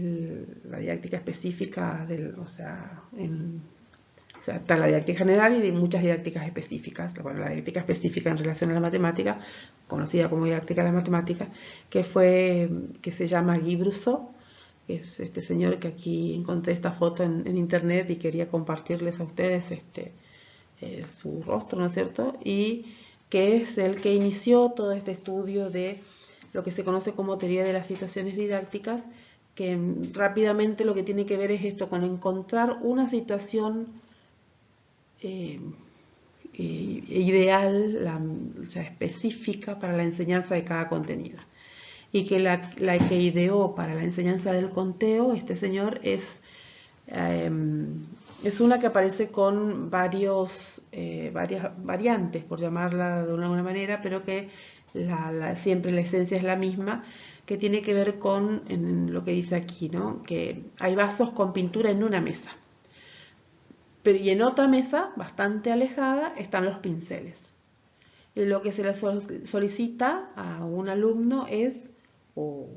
la didáctica específica, está la didáctica general y de muchas didácticas específicas. Bueno, la didáctica específica en relación a la matemática, conocida como didáctica de la matemática, que se llama Guy Brusseau, que es este señor que aquí encontré esta foto en internet y quería compartirles a ustedes su rostro, ¿no es cierto? Y que es el que inició todo este estudio de lo que se conoce como teoría de las situaciones didácticas, que rápidamente lo que tiene que ver es esto, con encontrar una situación ideal, o sea, específica para la enseñanza de cada contenido. Y que la que ideó para la enseñanza del conteo, este señor, es una que aparece con varias variantes, por llamarla de alguna manera, pero que siempre la esencia es la misma, que tiene que ver con en lo que dice aquí, ¿no? Que hay vasos con pintura en una mesa. Y en otra mesa, bastante alejada, están los pinceles. Y lo que se le solicita a un alumno es, o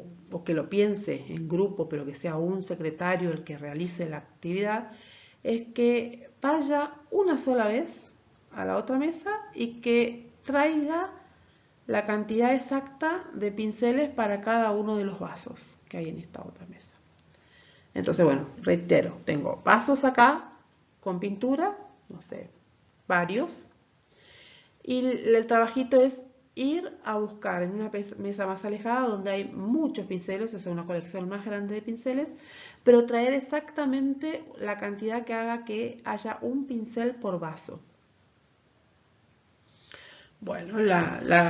que lo piense en grupo, pero que sea un secretario el que realice la actividad, es que vaya una sola vez a la otra mesa y que traiga la cantidad exacta de pinceles para cada uno de los vasos que hay en esta otra mesa. Entonces, bueno, reitero, tengo vasos acá con pintura, no sé, varios. Y el trabajito es ir a buscar en una mesa más alejada donde hay muchos pinceles, o sea, una colección más grande de pinceles, pero traer exactamente la cantidad que haga que haya un pincel por vaso. Bueno, la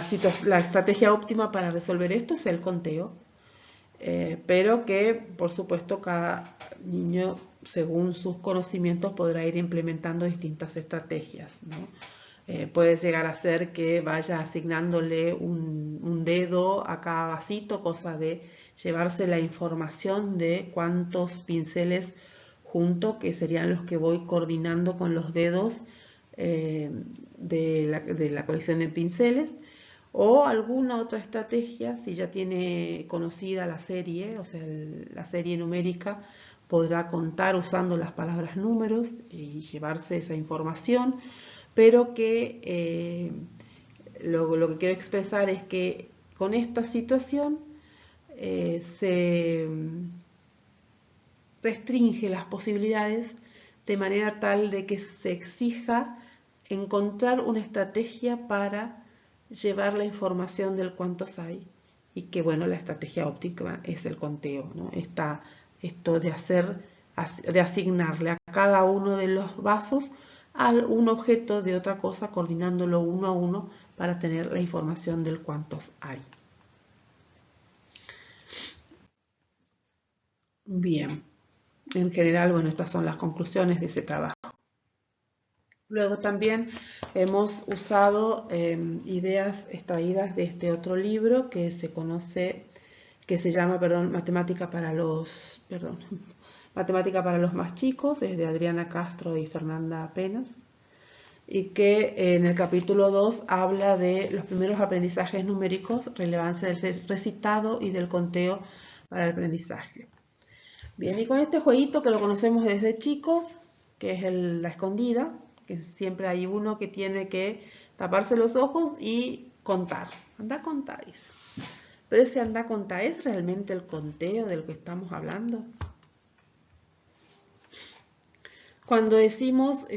estrategia óptima para resolver esto es el conteo, pero que, por supuesto, cada niño, según sus conocimientos, podrá ir implementando distintas estrategias, ¿no? Puede llegar a ser que vaya asignándole un dedo a cada vasito, cosa de llevarse la información de cuántos pinceles junto, que serían los que voy coordinando con los dedos de la colección de pinceles, o alguna otra estrategia, si ya tiene conocida la serie, o sea, la serie numérica, podrá contar usando las palabras números y llevarse esa información, pero que lo que quiero expresar es que con esta situación se restringe las posibilidades de manera tal de que se exija encontrar una estrategia para llevar la información del cuántos hay, y que, bueno, la estrategia óptima es el conteo, ¿no? Esto de asignarle a cada uno de los vasos un objeto de otra cosa, coordinándolo uno a uno para tener la información del cuántos hay. Bien, en general, bueno, estas son las conclusiones de ese trabajo. Luego también hemos usado ideas extraídas de este otro libro que se llama, Matemática para los más chicos, es de Adriana Castro y Fernanda Penas, y que en el capítulo 2 habla de los primeros aprendizajes numéricos, relevancia del recitado y del conteo para el aprendizaje. Bien, y con este jueguito que lo conocemos desde chicos, que es la escondida, que siempre hay uno que tiene que taparse los ojos y contar. Anda a contar, dice. Pero ese anda a contar, ¿es realmente el conteo del que estamos hablando? Cuando estamos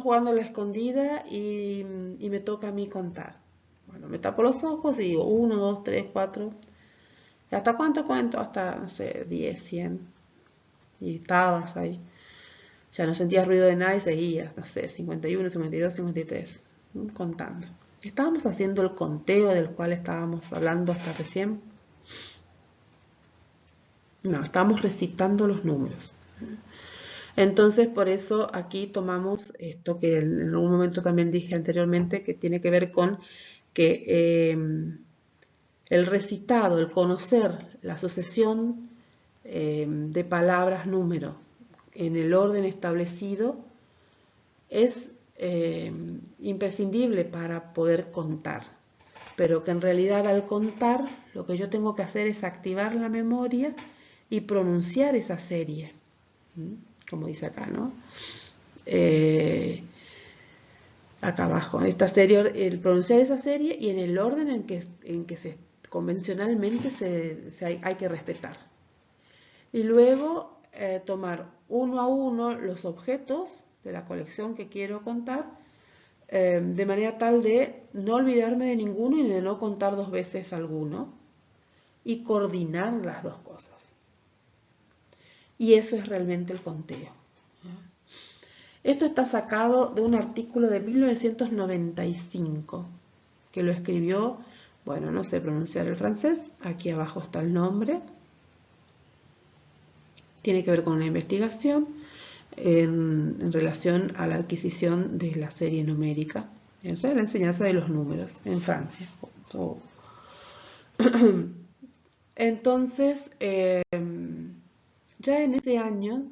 jugando a la escondida y me toca a mí contar. Bueno, me tapo los ojos y digo 1, 2, 3, 4. ¿Hasta cuánto cuento? Hasta, no sé, 10, 100. Y estabas ahí. Ya no sentías ruido de nada y seguías, no sé, 51, 52, 53, contando. ¿Estábamos haciendo el conteo del cual estábamos hablando hasta recién? No, estábamos recitando los números. Entonces, por eso aquí tomamos esto que en algún momento también dije anteriormente, que tiene que ver con que el recitado, el conocer la sucesión de palabras, número, en el orden establecido, es imprescindible para poder contar, pero que en realidad al contar lo que yo tengo que hacer es activar la memoria y pronunciar esa serie, como dice acá, ¿no? Acá abajo, esta serie, el pronunciar esa serie y en el orden en que convencionalmente hay que respetar. Y luego tomar uno a uno los objetos de la colección que quiero contar, de manera tal de no olvidarme de ninguno y de no contar dos veces alguno. y coordinar las dos cosas. Y eso es realmente el conteo. Esto está sacado de un artículo de 1995 que lo escribió, bueno, no sé pronunciar el francés, aquí abajo está el nombre. Tiene que ver con una investigación en relación a la adquisición de la serie numérica, o sea, la enseñanza de los números en Francia. Entonces, ya en ese año,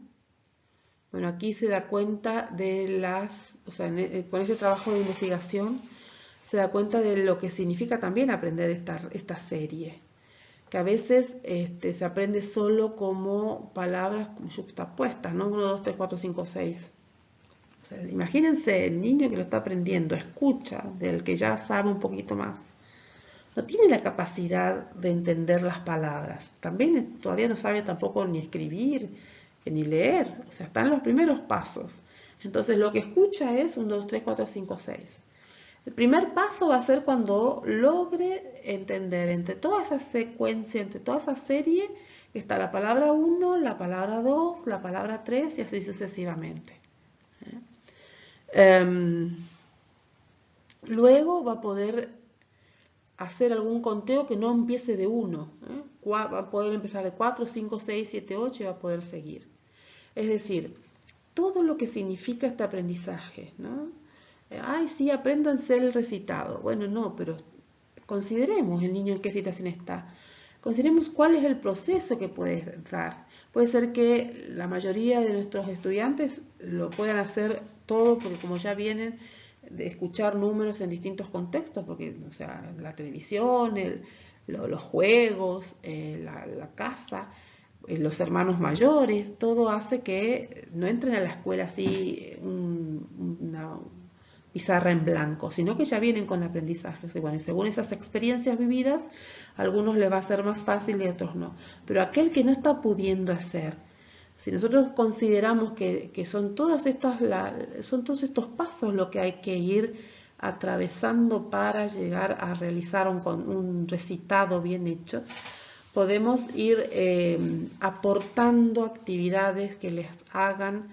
bueno, aquí se da cuenta de las, o sea, con ese trabajo de investigación, se da cuenta de lo que significa también aprender esta serie, que a veces se aprende solo como palabras yuxtapuestas, ¿no? 1, 2, 3, 4, 5, 6. O sea, imagínense el niño que lo está aprendiendo, escucha, del que ya sabe un poquito más. No tiene la capacidad de entender las palabras. También todavía no sabe tampoco ni escribir, ni leer. O sea, están los primeros pasos. Entonces lo que escucha es 1, 2, 3, 4, 5, 6. El primer paso va a ser cuando logre entender entre toda esa secuencia, entre toda esa serie, está la palabra 1, la palabra 2, la palabra 3 y así sucesivamente. Luego va a poder hacer algún conteo que no empiece de 1. Va a poder empezar de 4, 5, 6, 7, 8 y va a poder seguir. Es decir, todo lo que significa este aprendizaje, ¿no? Ay, sí, apréndanse el recitado. Bueno, no, pero consideremos el niño en qué situación está. Consideremos cuál es el proceso que puede dar. Puede ser que la mayoría de nuestros estudiantes lo puedan hacer todo porque como ya vienen de escuchar números en distintos contextos, porque o sea, la televisión, los juegos, la casa, los hermanos mayores, todo hace que no entren a la escuela así una pizarra en blanco, sino que ya vienen con aprendizajes. Y bueno, según esas experiencias vividas, a algunos les va a ser más fácil y a otros no. Pero aquel que no está pudiendo hacer, si nosotros consideramos que son todos estos pasos lo que hay que ir atravesando para llegar a realizar un recitado bien hecho, podemos ir aportando actividades que les hagan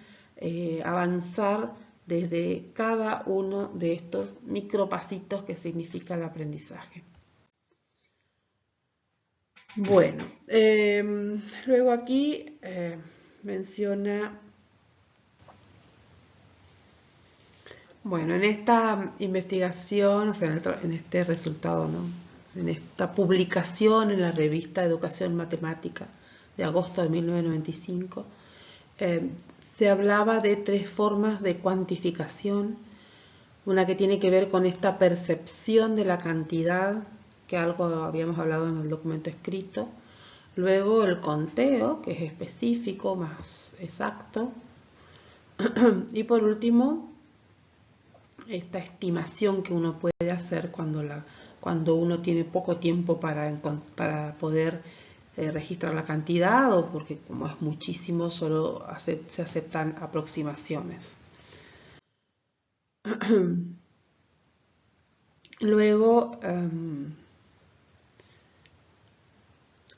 avanzar desde cada uno de estos micropasitos que significa el aprendizaje. Bueno, luego aquí menciona, bueno, en esta investigación, o sea, en este resultado, ¿no? En esta publicación en la revista Educación Matemática de agosto de 1995, se hablaba de 3 formas de cuantificación. Una que tiene que ver con esta percepción de la cantidad, que algo habíamos hablado en el documento escrito. Luego el conteo, que es específico, más exacto. Y por último, esta estimación que uno puede hacer cuando uno tiene poco tiempo para poder registrar la cantidad o porque como es muchísimo solo se aceptan aproximaciones. Luego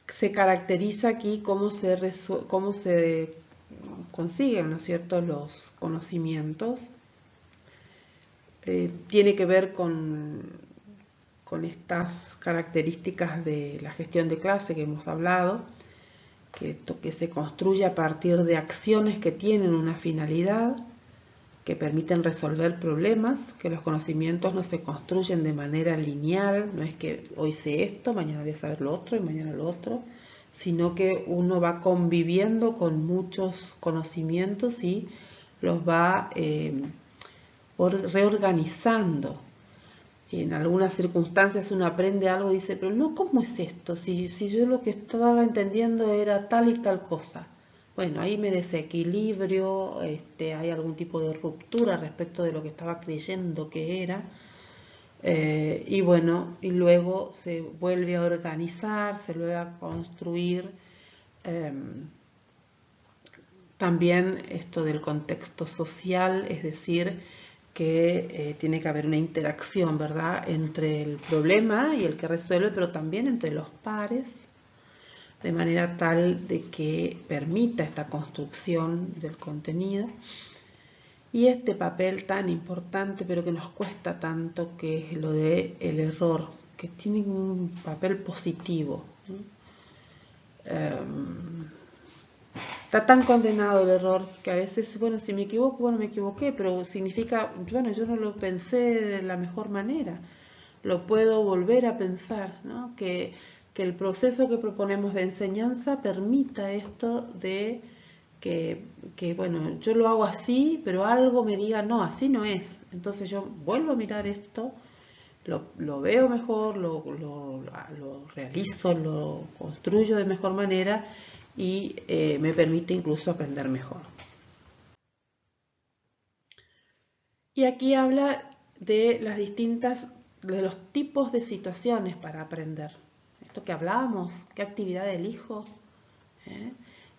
se caracteriza aquí cómo se consiguen, ¿no es cierto?, los conocimientos. Tiene que ver con estas características de la gestión de clase que hemos hablado, que se construye a partir de acciones que tienen una finalidad, que permiten resolver problemas, que los conocimientos no se construyen de manera lineal, no es que hoy sé esto, mañana voy a saber lo otro y mañana lo otro, sino que uno va conviviendo con muchos conocimientos y los va reorganizando. En algunas circunstancias uno aprende algo y dice, pero no, ¿cómo es esto? Si yo lo que estaba entendiendo era tal y tal cosa. Bueno, ahí me desequilibrio, hay algún tipo de ruptura respecto de lo que estaba creyendo que era. Y bueno, y luego se vuelve a organizar, se vuelve a construir. También esto del contexto social, es decir, que tiene que haber una interacción, ¿verdad?, entre el problema y el que resuelve, pero también entre los pares, de manera tal de que permita esta construcción del contenido. Y este papel tan importante, pero que nos cuesta tanto, que es lo del error, que tiene un papel positivo, ¿no? Está tan condenado el error que a veces, bueno, si me equivoco, bueno, me equivoqué, pero significa, bueno, yo no lo pensé de la mejor manera, lo puedo volver a pensar, ¿no? Que el proceso que proponemos de enseñanza permita esto de que, bueno, yo lo hago así, pero algo me diga, no, así no es. Entonces yo vuelvo a mirar esto, lo veo mejor, lo realizo, lo construyo de mejor manera y me permite incluso aprender mejor. Y aquí habla de de los tipos de situaciones para aprender. Esto que hablábamos, qué actividad elijo.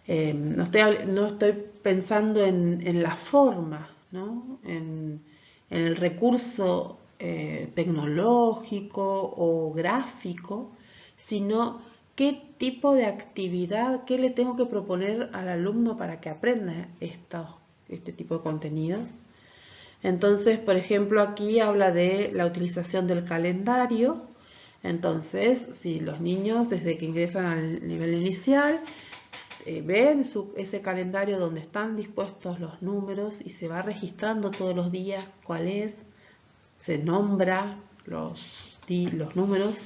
No estoy pensando en la forma, ¿no? En el recurso tecnológico o gráfico, sino qué tipo de actividad, qué le tengo que proponer al alumno para que aprenda este tipo de contenidos. Entonces, por ejemplo, aquí habla de la utilización del calendario. Entonces, si los niños desde que ingresan al nivel inicial ven ese calendario donde están dispuestos los números y se va registrando todos los días cuál es, se nombra los números,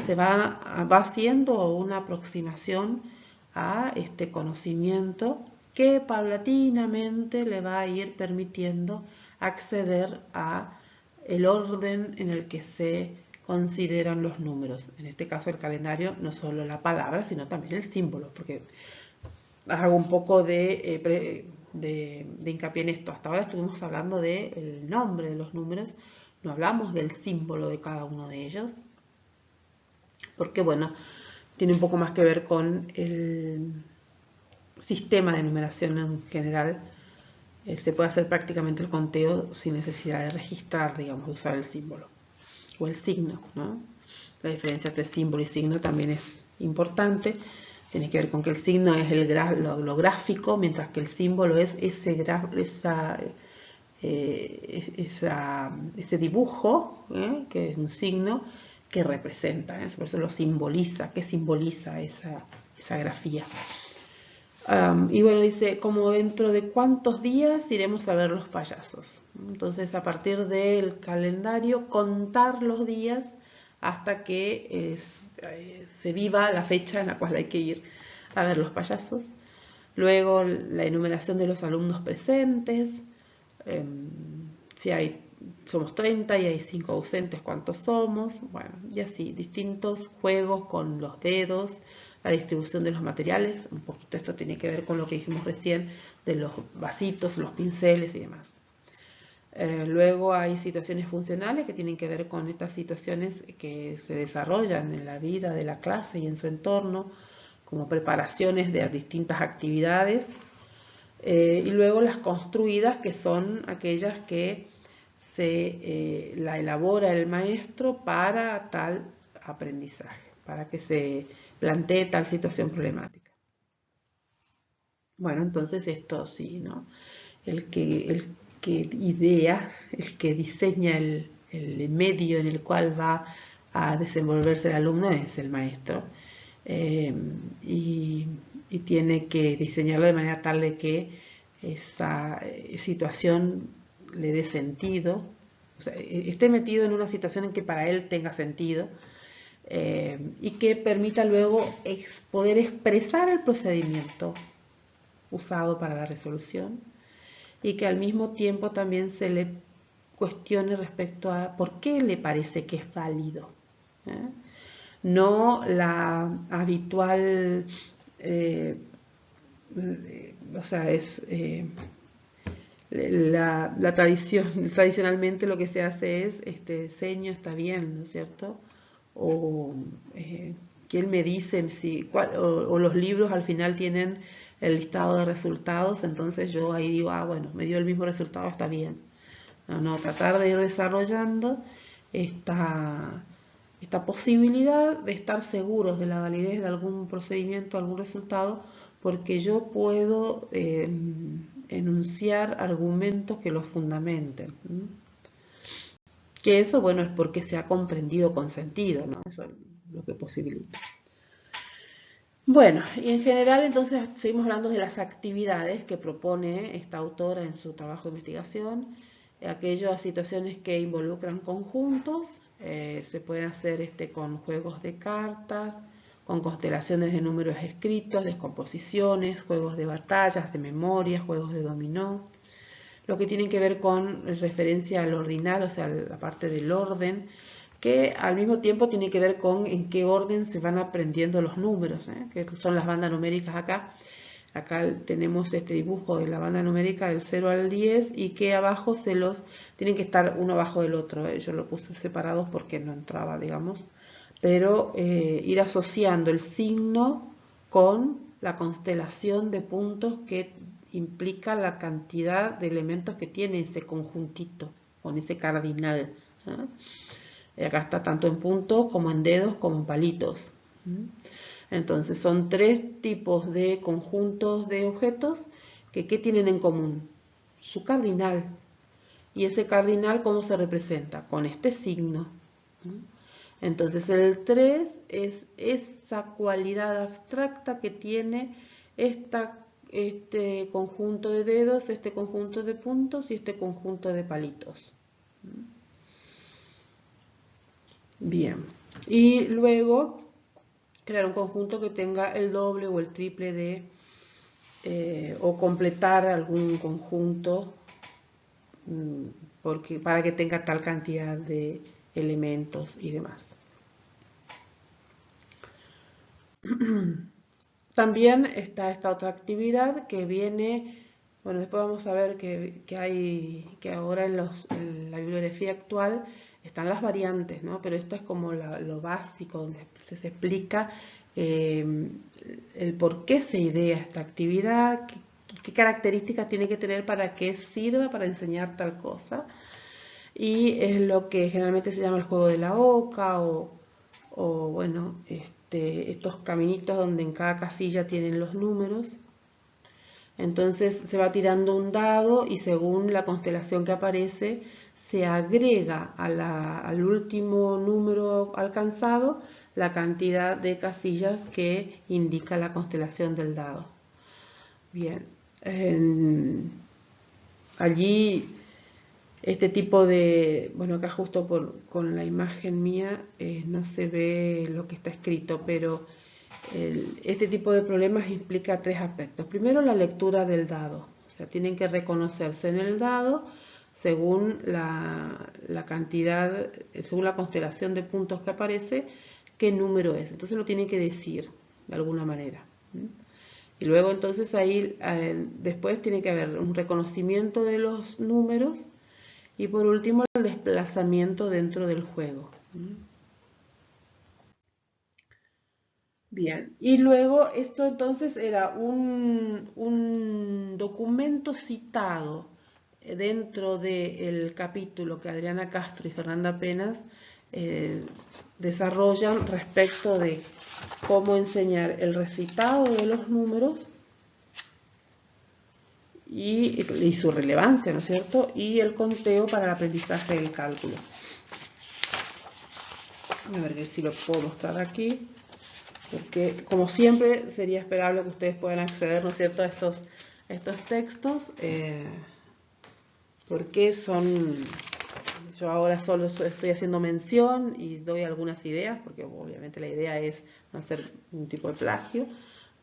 se va haciendo una aproximación a este conocimiento que paulatinamente le va a ir permitiendo acceder a el orden en el que se consideran los números. En este caso el calendario, no solo la palabra, sino también el símbolo, porque hago un poco de hincapié en esto. Hasta ahora estuvimos hablando del nombre de los números, no hablamos del símbolo de cada uno de ellos, porque bueno, tiene un poco más que ver con el sistema de numeración en general. Se puede hacer prácticamente el conteo sin necesidad de registrar, digamos, de usar el símbolo o el signo, ¿no? La diferencia entre símbolo y signo también es importante. Tiene que ver con que el signo es lo gráfico, mientras que el símbolo es ese dibujo, que es un signo que representa, por eso lo simboliza, que simboliza esa grafía. Y bueno, dice, como dentro de cuántos días iremos a ver los payasos. Entonces, a partir del calendario, contar los días hasta que se viva la fecha en la cual hay que ir a ver los payasos. Luego, la enumeración de los alumnos presentes. Si somos 30 y hay 5 ausentes, ¿cuántos somos? Bueno, y así, distintos juegos con los dedos, la distribución de los materiales, un poquito esto tiene que ver con lo que dijimos recién de los vasitos, los pinceles y demás. Luego hay situaciones funcionales que tienen que ver con estas situaciones que se desarrollan en la vida de la clase y en su entorno, como preparaciones de distintas actividades. Y luego las construidas, que son aquellas que la elabora el maestro para tal aprendizaje, para que se plantee tal situación problemática. Bueno, entonces esto sí, ¿no? El que idea, el que diseña el medio en el cual va a desenvolverse el alumno es el maestro. Y tiene que diseñarlo de manera tal de que esa situación le dé sentido, o sea, esté metido en una situación en que para él tenga sentido, y que permita luego poder expresar el procedimiento usado para la resolución y que al mismo tiempo también se le cuestione respecto a por qué le parece que es válido. No la habitual, o sea, es la tradición, tradicionalmente lo que se hace es, seño está bien, ¿no es cierto? O quién me dice si, o los libros al final tienen el listado de resultados, entonces yo ahí digo, bueno, me dio el mismo resultado, está bien. No, tratar de ir desarrollando esta esta posibilidad de estar seguros de la validez de algún procedimiento, algún resultado, porque yo puedo enunciar argumentos que lo fundamenten. Que eso, bueno, es porque se ha comprendido con sentido, ¿no? Eso es lo que posibilita. Bueno, y en general entonces seguimos hablando de las actividades que propone esta autora en su trabajo de investigación, aquellas situaciones que involucran conjuntos, se pueden hacer con juegos de cartas, con constelaciones de números escritos, descomposiciones, juegos de batallas, de memoria, juegos de dominó, lo que tiene que ver con referencia al ordinal, o sea, la parte del orden, que al mismo tiempo tiene que ver con en qué orden se van aprendiendo los números, que son las bandas numéricas acá. Acá tenemos este dibujo de la banda numérica del 0 al 10 y que abajo tienen que estar uno abajo del otro. Yo lo puse separados porque no entraba, digamos. Pero ir asociando el signo con la constelación de puntos que implica la cantidad de elementos que tiene ese conjuntito, con ese cardinal. Acá está tanto en puntos como en dedos como en palitos. Entonces son 3 tipos de conjuntos de objetos que ¿qué tienen en común? Su cardinal. Y ese cardinal, ¿cómo se representa? Con este signo. Entonces el 3 es esa cualidad abstracta que tiene este conjunto de dedos, este conjunto de puntos y este conjunto de palitos. Bien, y luego crear un conjunto que tenga el doble o el triple de, o completar algún conjunto para que tenga tal cantidad de elementos y demás. También está esta otra actividad que viene, bueno, después vamos a ver que ahora en la bibliografía actual están las variantes, ¿no? Pero esto es como lo básico, donde se explica el por qué se idea esta actividad, qué características tiene que tener para que sirva para enseñar tal cosa. Y es lo que generalmente se llama el juego de la oca o bueno, estos caminitos donde en cada casilla tienen los números. Entonces se va tirando un dado y según la constelación que aparece, se agrega al último número alcanzado la cantidad de casillas que indica la constelación del dado. Bien, allí este tipo de, bueno, acá justo con la imagen mía no se ve lo que está escrito, pero este tipo de problemas implica 3 aspectos. Primero, la lectura del dado, o sea, tienen que reconocerse en el dado según la cantidad, según la constelación de puntos que aparece, qué número es. Entonces lo tienen que decir de alguna manera. Y luego entonces ahí después tiene que haber un reconocimiento de los números y por último el desplazamiento dentro del juego. Bien, y luego esto entonces era un documento citado dentro del capítulo que Adriana Castro y Fernanda Penas desarrollan respecto de cómo enseñar el recitado de los números y su relevancia, ¿no es cierto? Y el conteo para el aprendizaje del cálculo. A ver si lo puedo mostrar aquí. Porque, como siempre, sería esperable que ustedes puedan acceder, ¿no es cierto?, a estos textos, porque yo ahora solo estoy haciendo mención y doy algunas ideas, porque obviamente la idea es no hacer un tipo de plagio,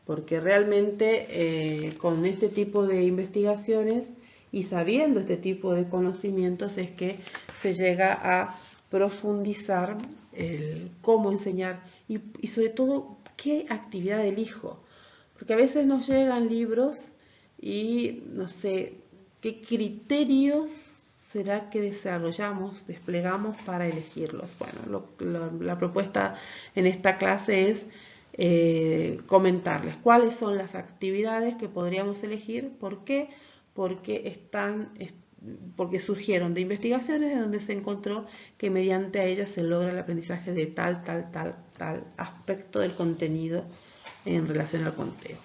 porque realmente con este tipo de investigaciones y sabiendo este tipo de conocimientos es que se llega a profundizar el cómo enseñar y sobre todo qué actividad elijo, porque a veces nos llegan libros y no sé qué criterios será que desarrollamos, desplegamos para elegirlos. Bueno, la propuesta en esta clase es comentarles cuáles son las actividades que podríamos elegir. ¿Por qué? Porque están porque surgieron de investigaciones de donde se encontró que mediante a ellas se logra el aprendizaje de tal aspecto del contenido en relación al conteo.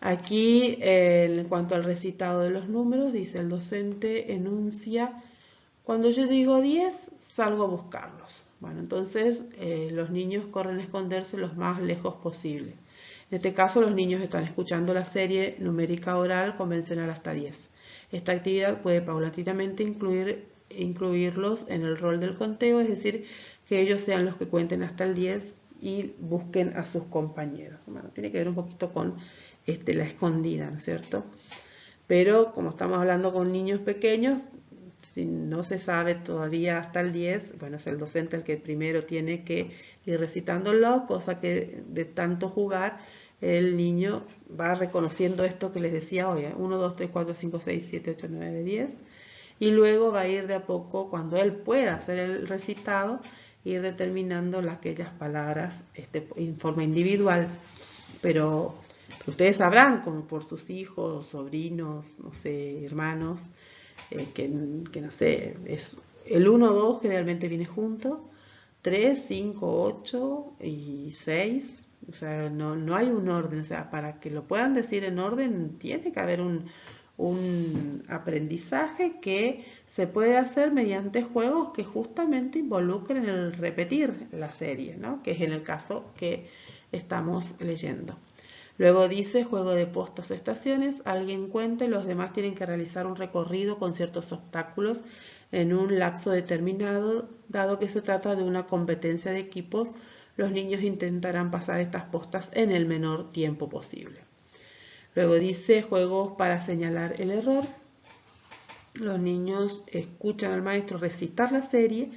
Aquí, en cuanto al recitado de los números, dice el docente enuncia: cuando yo digo 10, salgo a buscarlos. Bueno, entonces los niños corren a esconderse lo más lejos posible. En este caso, los niños están escuchando la serie numérica oral convencional hasta 10. Esta actividad puede paulatinamente incluirlos en el rol del conteo, es decir, que ellos sean los que cuenten hasta el 10 y busquen a sus compañeros. Bueno, tiene que ver un poquito con la escondida, ¿no es cierto? Pero como estamos hablando con niños pequeños, si no se sabe todavía hasta el 10, bueno, es el docente el que primero tiene que ir recitándolo, cosa que de tanto jugar el niño va reconociendo esto que les decía hoy, 1, 2, 3, 4, 5, 6, 7, 8, 9, 10, y luego va a ir de a poco, cuando él pueda hacer el recitado, ir determinando aquellas palabras en forma individual, pero ustedes sabrán, como por sus hijos, sobrinos, no sé, hermanos, que no sé, es el 1, 2 generalmente viene junto, 3, 5, 8 y 6, o sea, no hay un orden, o sea, para que lo puedan decir en orden tiene que haber un aprendizaje que se puede hacer mediante juegos que justamente involucren el repetir la serie, ¿no? Que es en el caso que estamos leyendo. Luego dice: juego de postas o estaciones, alguien cuenta y los demás tienen que realizar un recorrido con ciertos obstáculos en un lapso determinado. Dado que se trata de una competencia de equipos, los niños intentarán pasar estas postas en el menor tiempo posible. Luego dice: juegos para señalar el error. Los niños escuchan al maestro recitar la serie,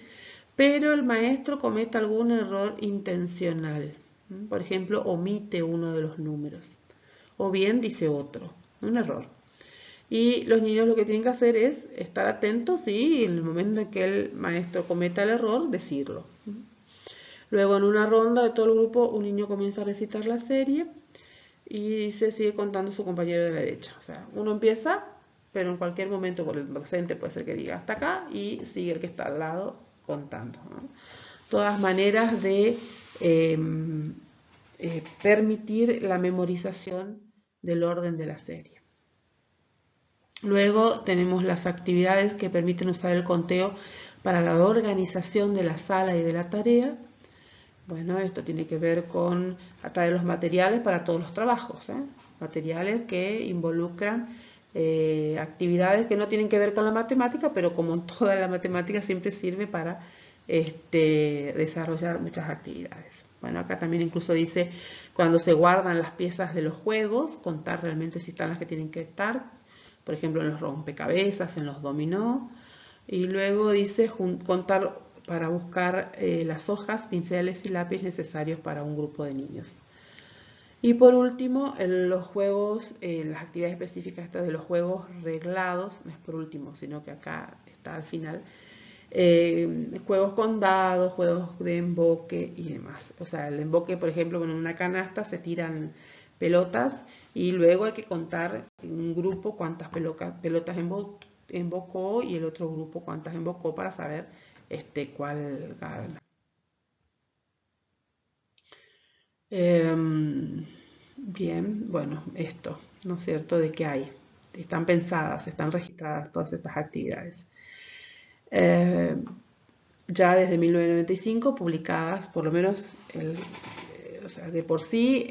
pero el maestro comete algún error intencional. Por ejemplo, omite uno de los números o bien dice otro, un error. Y los niños lo que tienen que hacer es estar atentos y en el momento en que el maestro cometa el error, decirlo. Luego, en una ronda de todo el grupo, un niño comienza a recitar la serie y se sigue contando su compañero de la derecha. O sea, uno empieza, pero en cualquier momento por el docente puede ser que diga hasta acá y sigue el que está al lado contando, ¿no? Todas maneras de permitir la memorización del orden de la serie. Luego tenemos las actividades que permiten usar el conteo para la organización de la sala y de la tarea. Bueno, esto tiene que ver con atraer los materiales para todos los trabajos, materiales que involucran actividades que no tienen que ver con la matemática, pero como en toda la matemática siempre sirve para desarrollar muchas actividades. Bueno, acá también incluso dice cuando se guardan las piezas de los juegos, contar realmente si están las que tienen que estar, por ejemplo en los rompecabezas, en los dominó, y luego dice contar para buscar las hojas, pinceles y lápiz necesarios para un grupo de niños. Y por último, los juegos, las actividades específicas de los juegos reglados, no es por último, sino que acá está al final, juegos con dados, juegos de emboque y demás. O sea, el emboque, por ejemplo, en una canasta se tiran pelotas y luego hay que contar en un grupo cuántas pelotas embocó y el otro grupo cuántas embocó para saber cuál gana. Bien, bueno, esto, ¿no es cierto? De que hay. Están pensadas, están registradas todas estas actividades. Ya desde 1995 publicadas, por lo menos o sea, de por sí,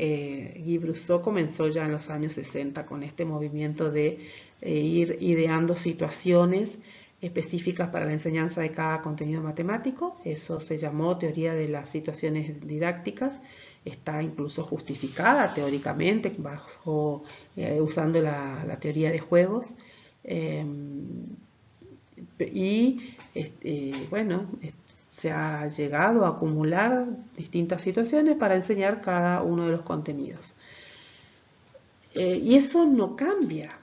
Guy Brousseau comenzó ya en los años 60 con este movimiento de ir ideando situaciones específicas para la enseñanza de cada contenido matemático. Eso se llamó teoría de las situaciones didácticas. Está incluso justificada teóricamente usando la teoría de juegos. Y bueno, se ha llegado a acumular distintas situaciones para enseñar cada uno de los contenidos. Y eso no cambia,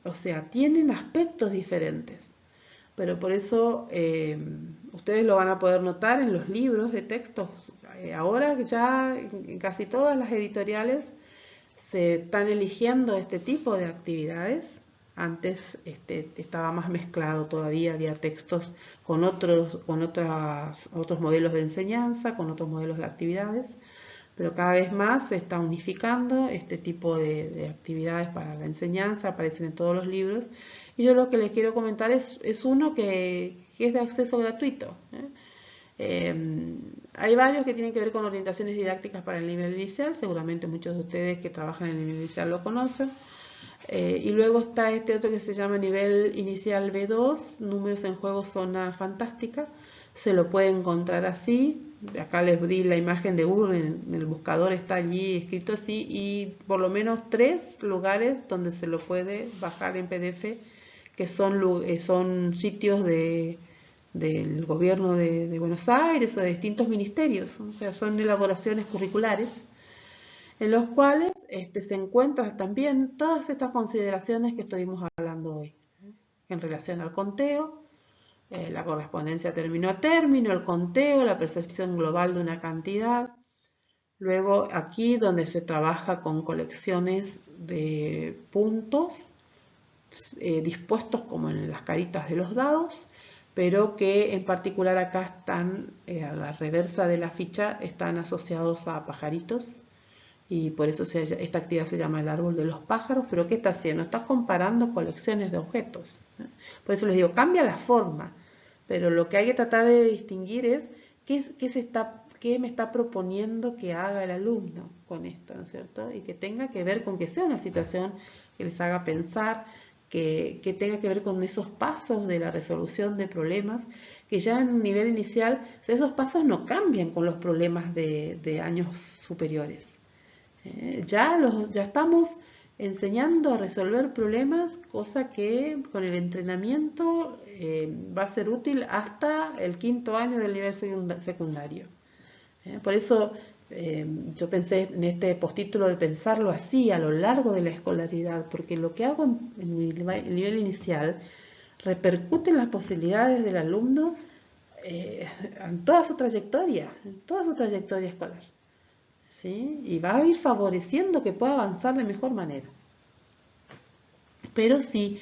o sea, tienen aspectos diferentes, pero por eso ustedes lo van a poder notar en los libros de textos. Ahora ya en casi todas las editoriales se están eligiendo este tipo de actividades Antes estaba más mezclado todavía, había textos con otros modelos de enseñanza, con otros modelos de actividades, pero cada vez más se está unificando este tipo de actividades para la enseñanza, aparecen en todos los libros. Y yo lo que les quiero comentar es uno que es de acceso gratuito. Hay varios que tienen que ver con orientaciones didácticas para el nivel inicial, seguramente muchos de ustedes que trabajan en el nivel inicial lo conocen. Y luego está este otro que se llama nivel inicial B2, números en juego zona fantástica. Se lo puede encontrar así. Acá les di la imagen de Google, en el buscador está allí escrito así, y por lo menos 3 lugares donde se lo puede bajar en PDF, que son sitios del gobierno de Buenos Aires o de distintos ministerios, o sea, son elaboraciones curriculares en los cuales se encuentran también todas estas consideraciones que estuvimos hablando hoy, en relación al conteo, la correspondencia término a término, el conteo, la percepción global de una cantidad. Luego aquí donde se trabaja con colecciones de puntos dispuestos como en las caritas de los dados, pero que en particular acá están, a la reversa de la ficha, están asociados a pajaritos. Y por eso esta actividad se llama el árbol de los pájaros. Pero ¿qué está haciendo? Está comparando colecciones de objetos. Por eso les digo, cambia la forma. Pero lo que hay que tratar de distinguir es qué me está proponiendo que haga el alumno con esto, ¿no es cierto? Y que tenga que ver con que sea una situación que les haga pensar, que tenga que ver con esos pasos de la resolución de problemas, que ya en un nivel inicial, o sea, esos pasos no cambian con los problemas de años superiores. Ya estamos enseñando a resolver problemas, cosa que con el entrenamiento va a ser útil hasta el 5.º año del nivel secundario. Por eso yo pensé en este postítulo de pensarlo así a lo largo de la escolaridad, porque lo que hago en el nivel inicial repercute en las posibilidades del alumno en toda su trayectoria escolar. ¿Sí? Y va a ir favoreciendo que pueda avanzar de mejor manera. Pero si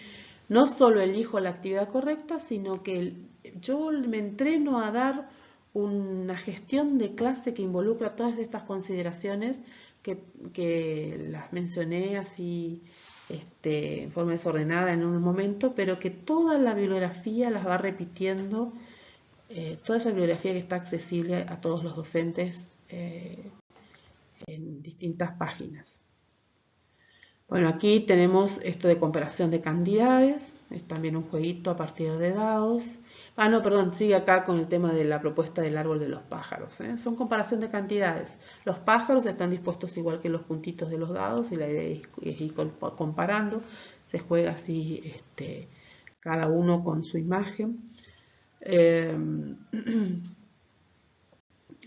no solo elijo la actividad correcta, sino que yo me entreno a dar una gestión de clase que involucra todas estas consideraciones que las mencioné así en forma desordenada en un momento, pero que toda la bibliografía las va repitiendo, toda esa bibliografía que está accesible a todos los docentes en distintas páginas. Bueno, aquí tenemos esto de comparación de cantidades, es también un jueguito a partir de dados. No, perdón, sigue acá con el tema de la propuesta del árbol de los pájaros. Son comparación de cantidades. Los pájaros están dispuestos igual que los puntitos de los dados y la idea es ir comparando. Se juega así cada uno con su imagen.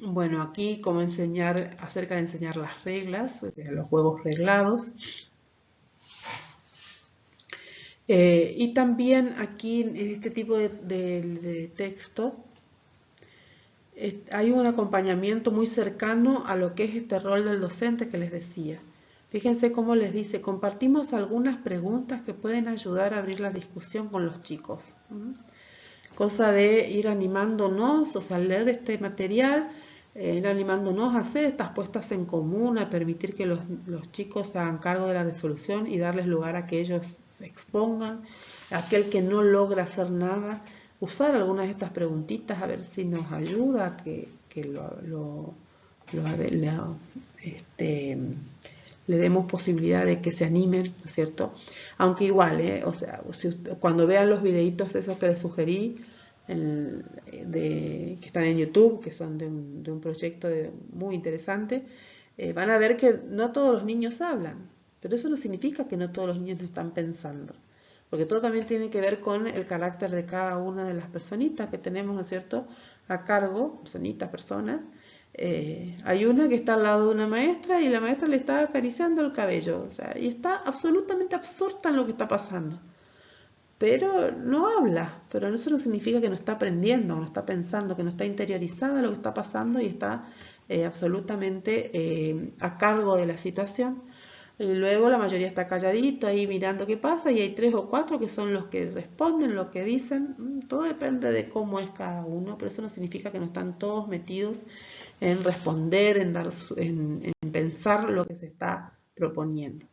Bueno, aquí como acerca de enseñar las reglas, o sea, los juegos reglados. Y también aquí en este tipo de texto hay un acompañamiento muy cercano a lo que es este rol del docente que les decía. Fíjense cómo les dice, compartimos algunas preguntas que pueden ayudar a abrir la discusión con los chicos. Cosa de ir animándonos, o sea, al leer este material, ir animándonos a hacer estas puestas en común, a permitir que los chicos se hagan cargo de la resolución y darles lugar a que ellos se expongan. Aquel que no logra hacer nada, usar algunas de estas preguntitas a ver si nos ayuda a que le demos posibilidad de que se animen, ¿no es cierto? Aunque igual, o sea, cuando vean los videitos esos que les sugerí, que están en YouTube, que son de un proyecto muy interesante, van a ver que no todos los niños hablan, pero eso no significa que no todos los niños no están pensando, porque todo también tiene que ver con el carácter de cada una de las personitas que tenemos, ¿no es cierto?, a cargo, personas. Hay una que está al lado de una maestra y la maestra le está acariciando el cabello, o sea, y está absolutamente absorta en lo que está pasando, pero no habla. Pero eso no significa que no está aprendiendo, no está pensando, que no está interiorizada lo que está pasando y está absolutamente a cargo de la situación. Y luego la mayoría está calladito ahí mirando qué pasa y hay 3 o 4 que son los que responden, lo que dicen. Todo depende de cómo es cada uno, pero eso no significa que no están todos metidos en responder, en pensar lo que se está proponiendo.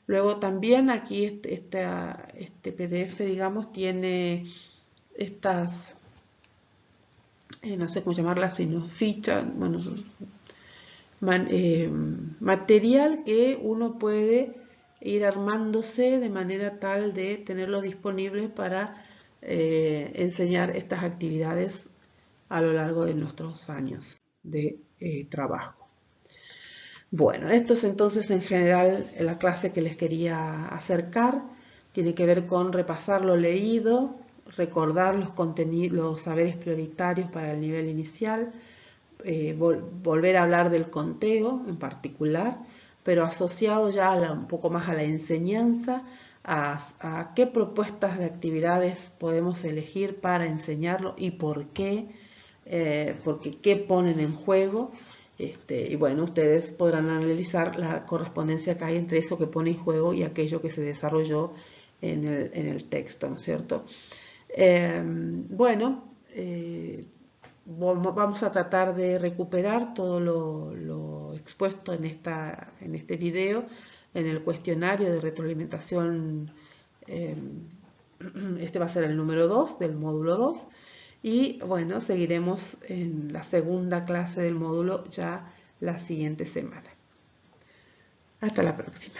Luego también aquí este PDF, digamos, tiene estas, no sé cómo llamarlas, sino fichas, bueno, material que uno puede ir armándose de manera tal de tenerlo disponible para enseñar estas actividades a lo largo de nuestros años de trabajo. Bueno, esto es entonces en general la clase que les quería acercar. Tiene que ver con repasar lo leído, recordar los contenidos, los saberes prioritarios para el nivel inicial, volver a hablar del conteo en particular, pero asociado ya un poco más a la enseñanza, a qué propuestas de actividades podemos elegir para enseñarlo y por qué, porque qué ponen en juego. Y bueno, ustedes podrán analizar la correspondencia que hay entre eso que pone en juego y aquello que se desarrolló en el texto, ¿no es cierto? Bueno, vamos a tratar de recuperar todo lo expuesto en este video, en el cuestionario de retroalimentación. Este va a ser el número 2 del módulo 2. Y bueno, seguiremos en la segunda clase del módulo ya la siguiente semana. Hasta la próxima.